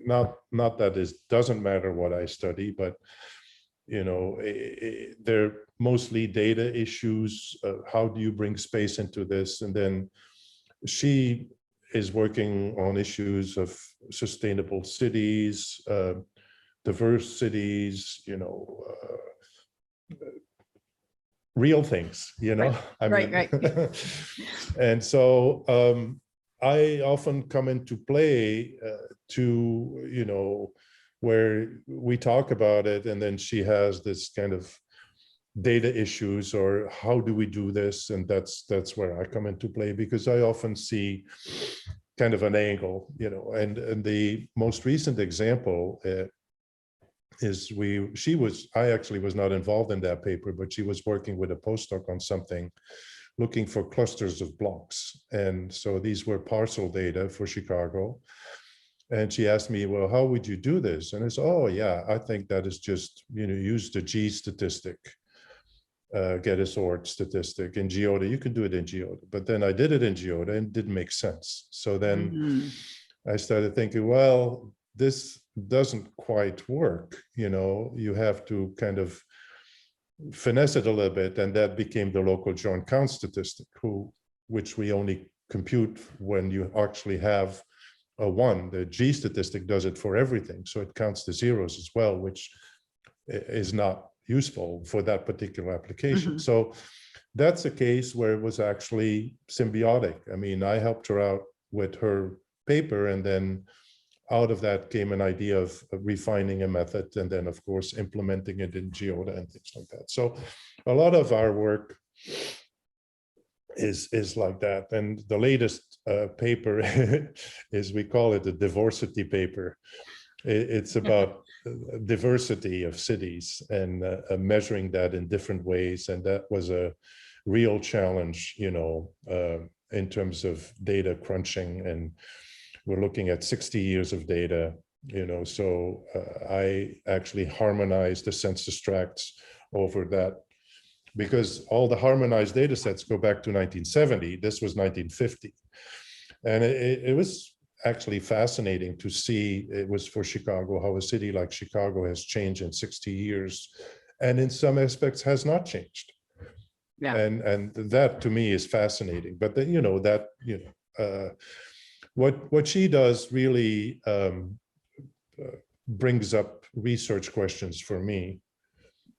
not that it doesn't matter what I study, but they're mostly data issues. How do you bring space into this? And then she is working on issues of sustainable cities, diverse cities, real things, Right. And so I often come into play where we talk about it, and then she has this kind of data issues, or how do we do this? And that's where I come into play, because I often see kind of an angle, and the most recent example is I actually was not involved in that paper, but she was working with a postdoc on something, looking for clusters of blocks. And so these were parcel data for Chicago. And she asked me, well, how would you do this? And I said, oh yeah, I think that is just, use the G statistic, get a sort statistic. In Geoda, you can do it in Geoda. But then I did it in Geoda and it didn't make sense. So then I started thinking, well, this doesn't quite work. You have to kind of finesse it a little bit, and that became the local joint count statistic, which we only compute when you actually have a 1. The G statistic does it for everything, so it counts the zeros as well, which is not useful for that particular application. So that's a case where it was actually symbiotic. I mean, I helped her out with her paper, and then out of that came an idea of refining a method, and then of course implementing it in Geoda and things like that. So a lot of our work is like that. And the latest paper is, we call it the diversity paper. It's about diversity of cities and measuring that in different ways. And that was a real challenge, in terms of data crunching, and we're looking at 60 years of data, so I actually harmonized the census tracts over that because all the harmonized data sets go back to 1970. This was 1950. And it was actually fascinating to see, it was for Chicago, how a city like Chicago has changed in 60 years, and in some aspects has not changed. Yeah. And that to me is fascinating. But then, what she does really brings up research questions for me.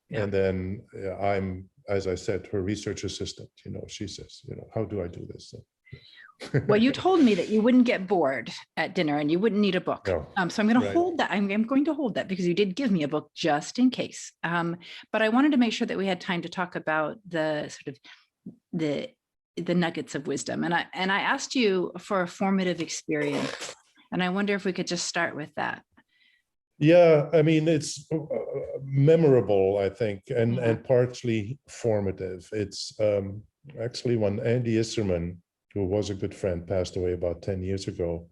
Yeah. And then I'm, as I said, her research assistant. She says, how do I do this? Well, you told me that you wouldn't get bored at dinner and you wouldn't need a book. No. So I'm going to hold that. I'm going to hold that because you did give me a book just in case. But I wanted to make sure that we had time to talk about the sort of the nuggets of wisdom. And I asked you for a formative experience. And I wonder if we could just start with that. Yeah, I mean, it's memorable, I think, and partially formative. It's actually when Andy Isserman, who was a good friend, passed away about 10 years ago.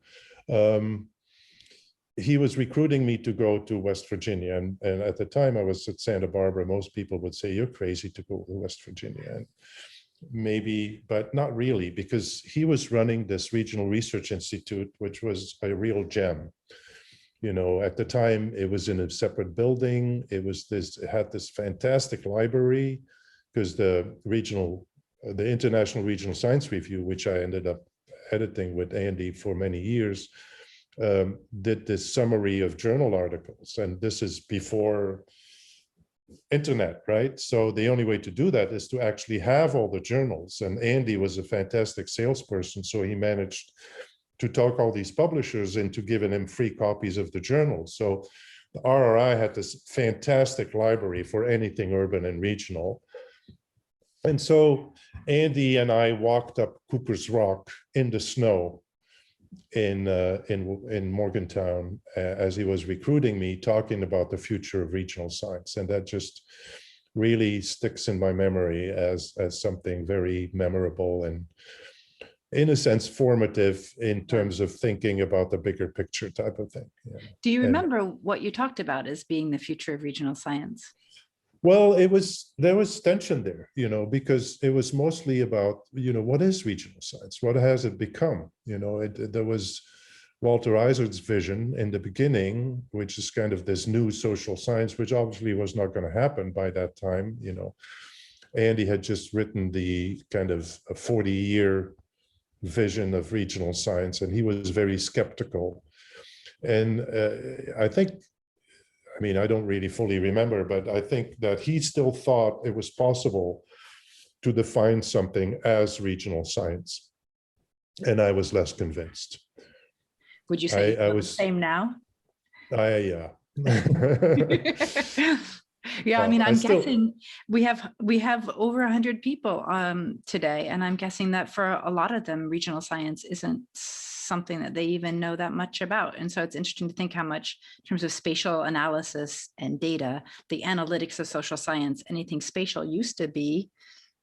He was recruiting me to go to West Virginia. And at the time I was at Santa Barbara, most people would say, you're crazy to go to West Virginia. And maybe, but not really, because he was running this regional research institute, which was a real gem. At the time it was in a separate building. It had this fantastic library, because the International Regional Science Review, which I ended up editing with Andy for many years, did this summary of journal articles. And this is before internet, right? So the only way to do that is to actually have all the journals. And Andy was a fantastic salesperson, so he managed to talk all these publishers into giving him free copies of the journals. So the RRI had this fantastic library for anything urban and regional. And so Andy and I walked up Cooper's Rock in the snow in Morgantown as he was recruiting me, talking about the future of regional science. And that just really sticks in my memory as something very memorable and, in a sense, formative in terms of thinking about the bigger picture type of thing. Yeah. Do you remember what you talked about as being the future of regional science? Well, there was tension there, because it was mostly about, what is regional science? What has it become? There was Walter Izard's vision in the beginning, which is kind of this new social science, which obviously was not going to happen by that time. Andy had just written the kind of a 40-year vision of regional science, and he was very skeptical. And I don't really fully remember, but I think that he still thought it was possible to define something as regional science. And I was less convinced. Would you say I was the same now? Yeah. Yeah, I'm guessing we have over 100 people today, and I'm guessing that for a lot of them, regional science isn't something that they even know that much about. And so it's interesting to think how much, in terms of spatial analysis and data, the analytics of social science, anything spatial used to be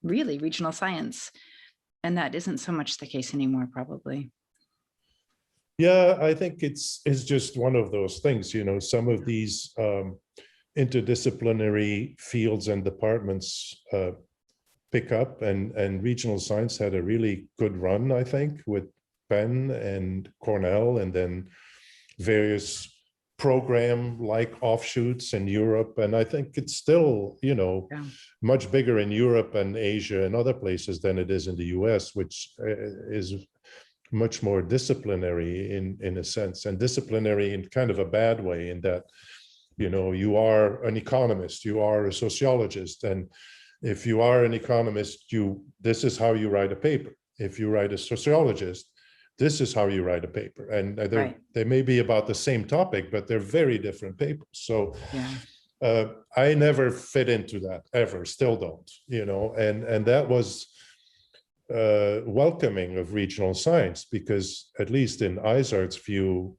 really regional science. And that isn't so much the case anymore, probably. Yeah, I think it's just one of those things, some of these interdisciplinary fields and departments pick up, and regional science had a really good run, I think, with Penn and Cornell, and then various program-like offshoots in Europe. And I think it's still, much bigger in Europe and Asia and other places than it is in the US, which is much more disciplinary in a sense, and disciplinary in kind of a bad way, in that, you are an economist, you are a sociologist, and if you are an economist, this is how you write a paper. If you write a sociologist, this is how you write a paper. And they may be about the same topic, but they're very different papers. So I never fit into that, ever, still don't, and that was welcoming of regional science, because at least in Izard's view,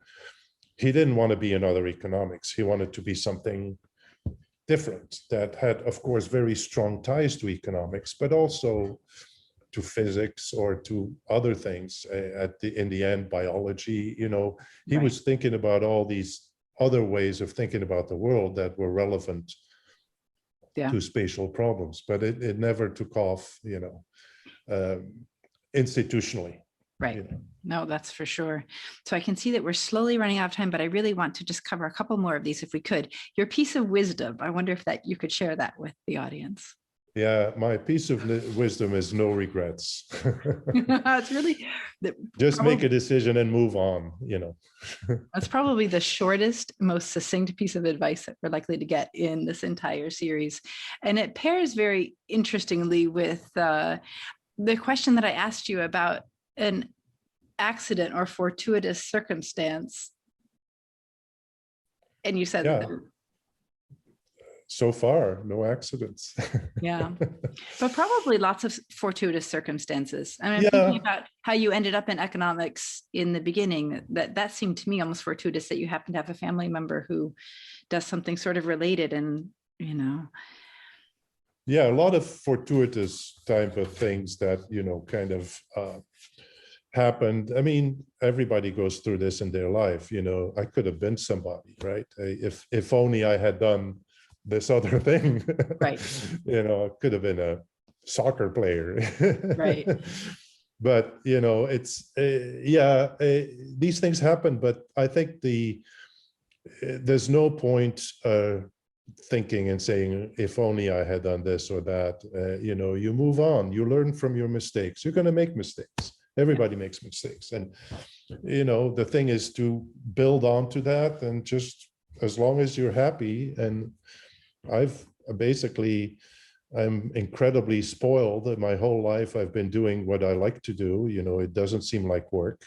he didn't want to be another economics. He wanted to be something different that had, of course, very strong ties to economics, but also to physics or to other things. In the end, biology. He was thinking about all these other ways of thinking about the world that were relevant to spatial problems, but it never took off, institutionally. Right. No, that's for sure. So I can see that we're slowly running out of time, but I really want to just cover a couple more of these if we could. Your piece of wisdom, I wonder if that you could share that with the audience. Yeah, my piece of wisdom is no regrets. It's really just make a decision and move on, That's probably the shortest, most succinct piece of advice that we're likely to get in this entire series. And it pairs very interestingly with the question that I asked you about an accident or fortuitous circumstance. And you said that so far, no accidents. Yeah, but probably lots of fortuitous circumstances. I mean, I'm thinking about how you ended up in economics in the beginning. That seemed to me almost fortuitous that you happen to have a family member who does something sort of related, and Yeah, a lot of fortuitous type of things that kind of happened. I mean, everybody goes through this in their life. I could have been somebody, right? If only I had done this other thing, right? I could have been a soccer player, right? But it's these things happen. But I think there's no point thinking and saying, if only I had done this or that. You move on. You learn from your mistakes. You're going to make mistakes. Everybody makes mistakes, and the thing is to build onto that, and just as long as you're happy. And I'm incredibly spoiled that my whole life I've been doing what I like to do. It doesn't seem like work.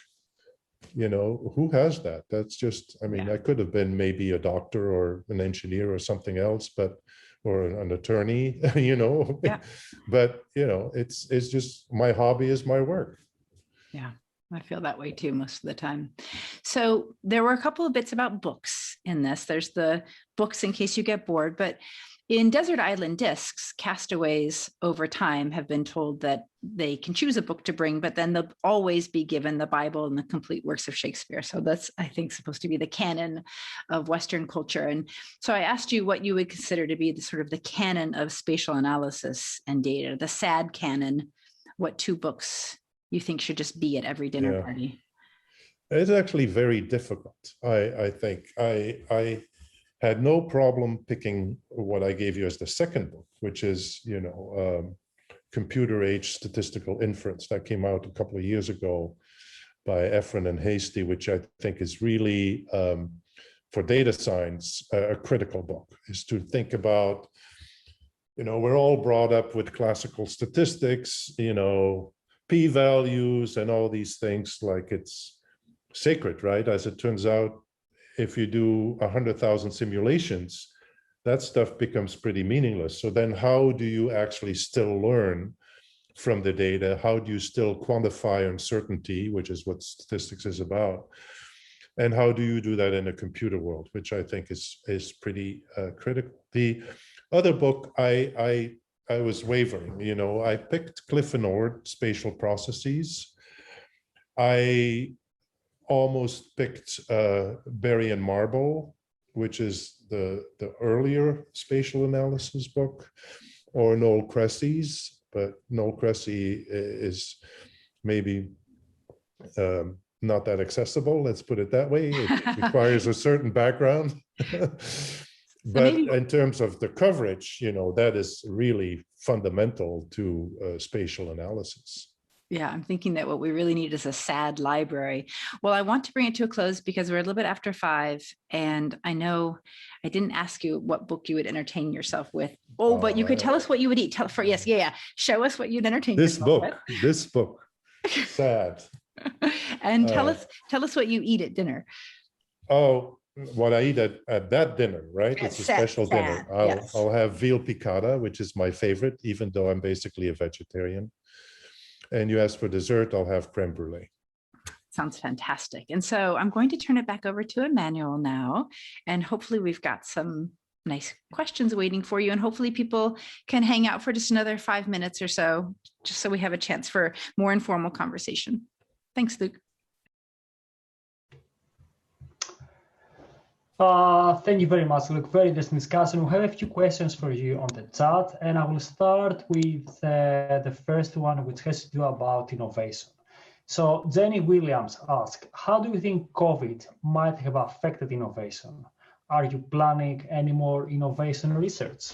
Who has that? That's just, I could have been maybe a doctor or an engineer or something else, or an attorney, but it's just my hobby is my work. Yeah, I feel that way too most of the time. So there were a couple of bits about books in this. There's the books in case you get bored, but in Desert Island Discs, castaways over time have been told that they can choose a book to bring, but then they'll always be given the Bible and the complete works of Shakespeare. So that's, I think, supposed to be the canon of Western culture. And so I asked you what you would consider to be the sort of the canon of spatial analysis and data, the sad canon. What two books you think should just be at every dinner party? It's actually very difficult. I think I had no problem picking what I gave you as the second book, which is Computer Age Statistical Inference, that came out a couple of years ago by Efron and Hastie, which I think is really for data science a critical book. Is to think about, we're all brought up with classical statistics, p-values and all these things like it's sacred, right? As it turns out, if you do 100,000 simulations, that stuff becomes pretty meaningless. So then how do you actually still learn from the data? How do you still quantify uncertainty, which is what statistics is about? And how do you do that in a computer world, which I think is pretty critical. The other book, I was wavering, I picked Cliff and Ord, Spatial Processes. I almost picked Berry and Marble, which is the earlier spatial analysis book, or Noel Cressy's, but Noel Cressy is maybe not that accessible, let's put it that way. It requires a certain background. But in terms of the coverage, that is really fundamental to spatial analysis. Yeah, I'm thinking that what we really need is a sad library. Well, I want to bring it to a close because we're a little bit after 5, and I know I didn't ask you what book you would entertain yourself with. Oh, but you could tell us what you would eat. Show us what you'd entertain yourself with. This book, sad. And tell us what you eat at dinner. Oh, what I eat at that dinner, right? It's a special dinner. I'll have veal piccata, which is my favorite, even though I'm basically a vegetarian. And you ask for dessert, I'll have creme brulee. Sounds fantastic. And so I'm going to turn it back over to Emmanouil now, and hopefully we've got some nice questions waiting for you, and hopefully people can hang out for just another 5 minutes or so, just so we have a chance for more informal conversation. Thanks, Luc. Thank you very much, Luke. Very interesting discussion. We have a few questions for you on the chat, and I will start with the first one, which has to do about innovation. So Jenny Williams asked, how do you think COVID might have affected innovation? Are you planning any more innovation research?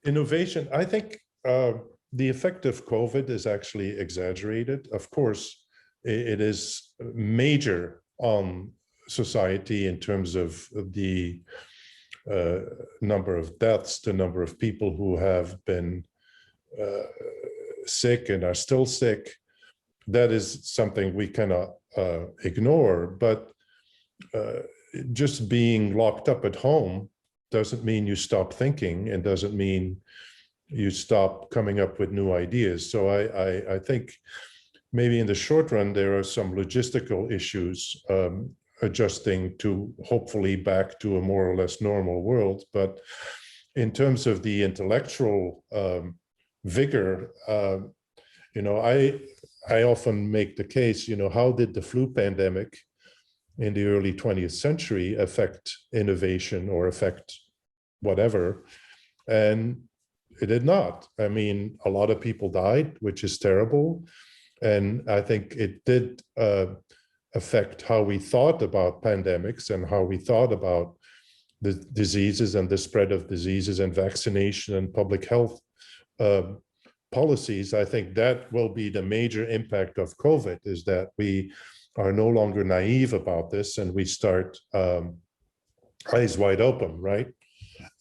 Innovation, I think the effect of COVID is actually exaggerated. Of course, it is major on society in terms of the number of deaths, the number of people who have been sick and are still sick. That is something we cannot ignore, but just being locked up at home doesn't mean you stop thinking and doesn't mean you stop coming up with new ideas. So I think maybe in the short run, there are some logistical issues adjusting to hopefully back to a more or less normal world. But in terms of the intellectual vigor, I often make the case, how did the flu pandemic in the early 20th century affect innovation or affect whatever? And it did not. I mean, a lot of people died, which is terrible. And I think it did affect how we thought about pandemics and how we thought about the diseases and the spread of diseases and vaccination and public health policies. I think that will be the major impact of COVID, is that we are no longer naive about this and we start eyes wide open, right?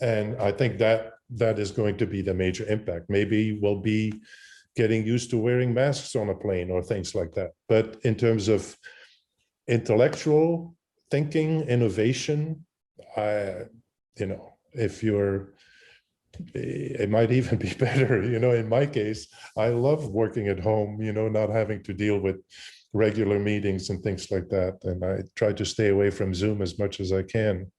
And I think that is going to be the major impact. Maybe we'll be getting used to wearing masks on a plane or things like that. But in terms of intellectual thinking, innovation, if you're, it might even be better, in my case, I love working at home, not having to deal with regular meetings and things like that. And I try to stay away from Zoom as much as I can.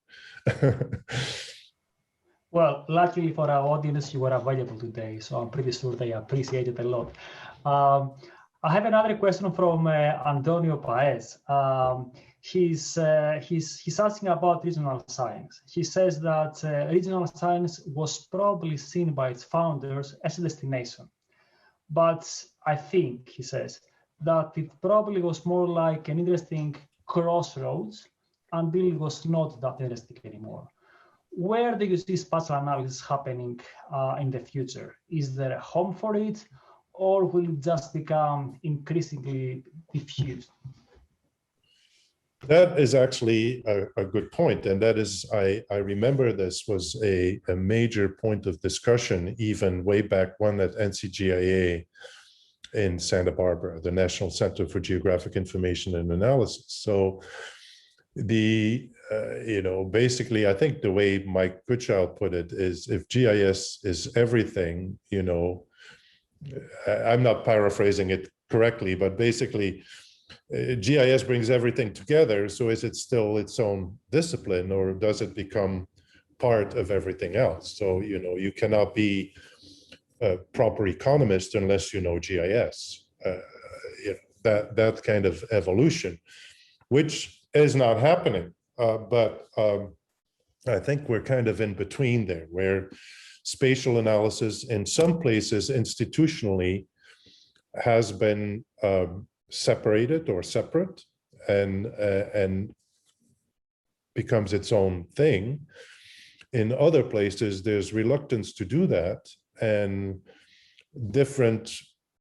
Well, luckily for our audience, you were available today, so I'm pretty sure they appreciate it a lot. I have another question from Antonio Paez. He's asking about regional science. He says that regional science was probably seen by its founders as a destination. But I think, he says, that it probably was more like an interesting crossroads until it was not that interesting anymore. Where do you see spatial analysis happening in the future? Is there a home for it, or will it just become increasingly diffused? That is actually a good point. And that is, I remember this was a major point of discussion, even way back when at NCGIA in Santa Barbara, the National Center for Geographic Information and Analysis. So basically, I think the way Mike Goodchild put it is, if GIS is everything, I'm not paraphrasing it correctly, but basically GIS brings everything together. So is it still its own discipline, or does it become part of everything else? So, you cannot be a proper economist unless you know GIS, that kind of evolution, which is not happening. But I think we're kind of in between there, where spatial analysis in some places institutionally has been separated or separate and becomes its own thing. In other places, there's reluctance to do that, and different,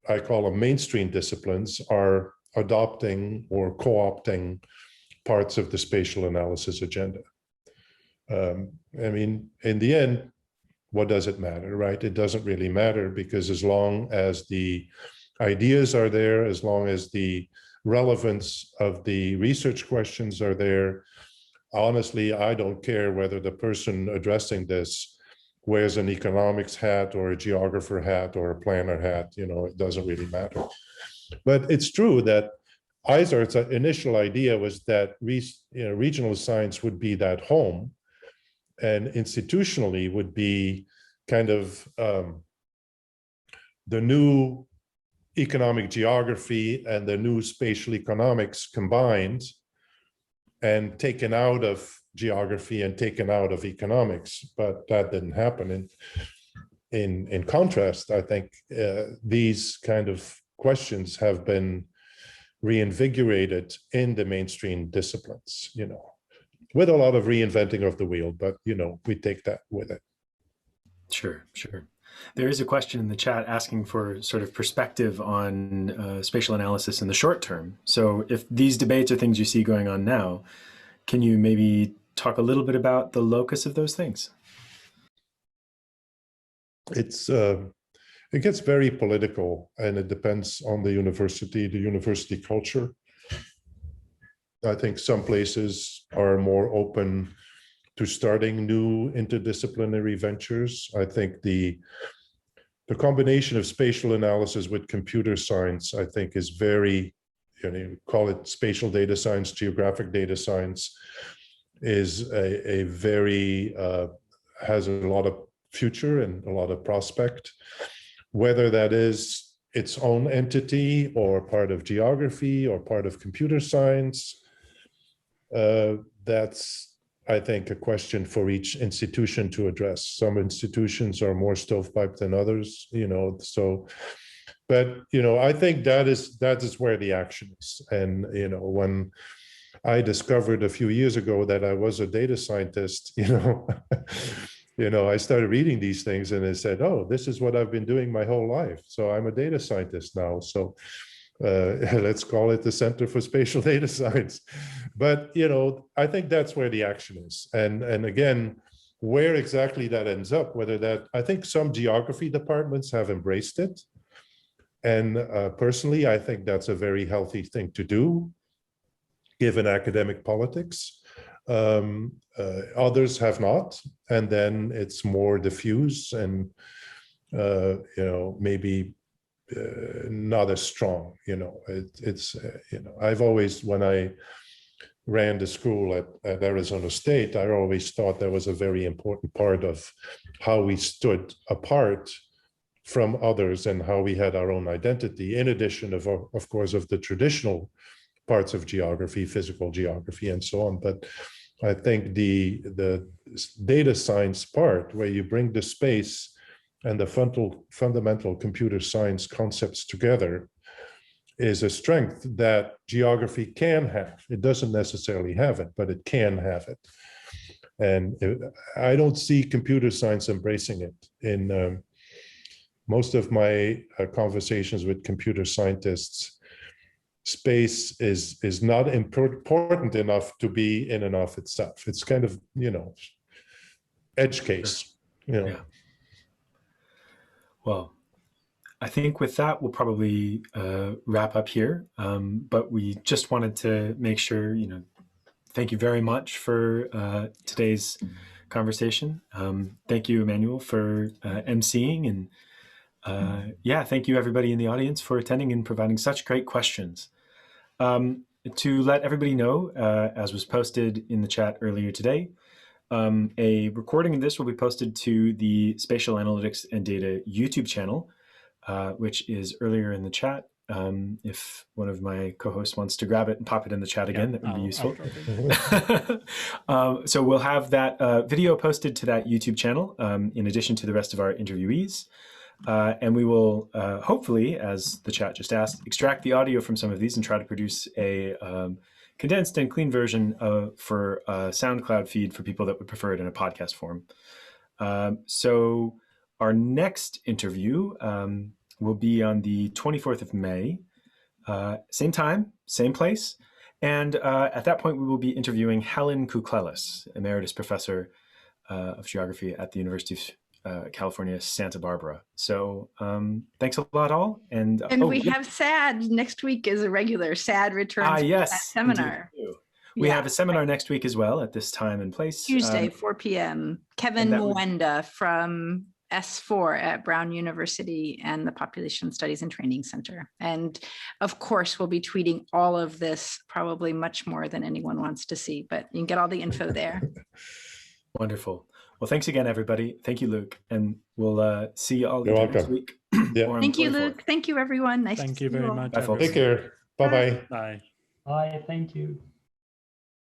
I call them mainstream disciplines, are adopting or co-opting parts of the spatial analysis agenda. I mean, in the end, what does it matter, right? It doesn't really matter, because as long as the ideas are there, as long as the relevance of the research questions are there, honestly, I don't care whether the person addressing this wears an economics hat or a geographer hat or a planner hat, it doesn't really matter. But it's true that Eisart's initial idea was that regional science would be that home, and institutionally would be kind of the new economic geography and the new spatial economics combined. and taken out of geography and taken out of economics, but that didn't happen. In contrast, I think these kind of questions have been reinvigorated in the mainstream disciplines, with a lot of reinventing of the wheel, but, we take that with it. Sure, sure. There is a question in the chat asking for sort of perspective on spatial analysis in the short term. So if these debates are things you see going on now, can you maybe talk a little bit about the locus of those things? It gets very political, and it depends on the university culture. I think some places are more open to starting new interdisciplinary ventures. I think the combination of spatial analysis with computer science, I think, is very, call it spatial data science, geographic data science, is a very, has a lot of future and a lot of prospect. Whether that is its own entity or part of geography or part of computer science, that's, I think, a question for each institution to address. Some institutions are more stovepipe than others, but, I think that is where the action is. And, when I discovered a few years ago that I was a data scientist, I started reading these things and I said, oh, this is what I've been doing my whole life. So I'm a data scientist now. So let's call it the Center for Spatial Data Science. But, I think that's where the action is. And again, where exactly that ends up, I think some geography departments have embraced it. And personally, I think that's a very healthy thing to do, given academic politics. Others have not, and then it's more diffuse and maybe not as strong. I've always, when I ran the school at Arizona State, I always thought that was a very important part of how we stood apart from others and how we had our own identity, in addition of course, of the traditional parts of geography, physical geography, and so on. But I think the data science part, where you bring the space and the fundamental computer science concepts together, is a strength that geography can have. It doesn't necessarily have it, but it can have it. And I don't see computer science embracing it. In most of my conversations with computer scientists, space is not important enough to be in and of itself. It's kind of, edge case. Yeah. Well, I think with that, we'll probably wrap up here. But we just wanted to make sure, thank you very much for today's conversation. Thank you, Emmanouil, for emceeing, and thank you everybody in the audience for attending and providing such great questions. To let everybody know, as was posted in the chat earlier today, a recording of this will be posted to the Spatial Analytics and Data YouTube channel, which is earlier in the chat. If one of my co-hosts wants to grab it and pop it in the chat again, that would be useful. So we'll have that video posted to that YouTube channel, in addition to the rest of our interviewees. And we will hopefully, as the chat just asked, extract the audio from some of these and try to produce a condensed and clean version for a SoundCloud feed for people that would prefer it in a podcast form. So our next interview will be on the 24th of May, same time, same place. And at that point, we will be interviewing Helen Kuklelis, Emeritus Professor of Geography at the University of California, Santa Barbara. So thanks a lot, all. And we have SAD next week is a regular SAD returns yes, seminar. We have a seminar next week as well at this time and place. Tuesday, 4 p.m. Kevin Mwenda from S4 at Brown University and the Population Studies and Training Center. And of course, we'll be tweeting all of this, probably much more than anyone wants to see, but you can get all the info there. Wonderful. Well, thanks again, everybody. Thank you, Luc. And we'll see you all next week. Thank you, Luc. Thank you, everyone. Nice to see you. Thank you very much. Bye, folks. Take care. Bye-bye. Bye. Bye. Thank you.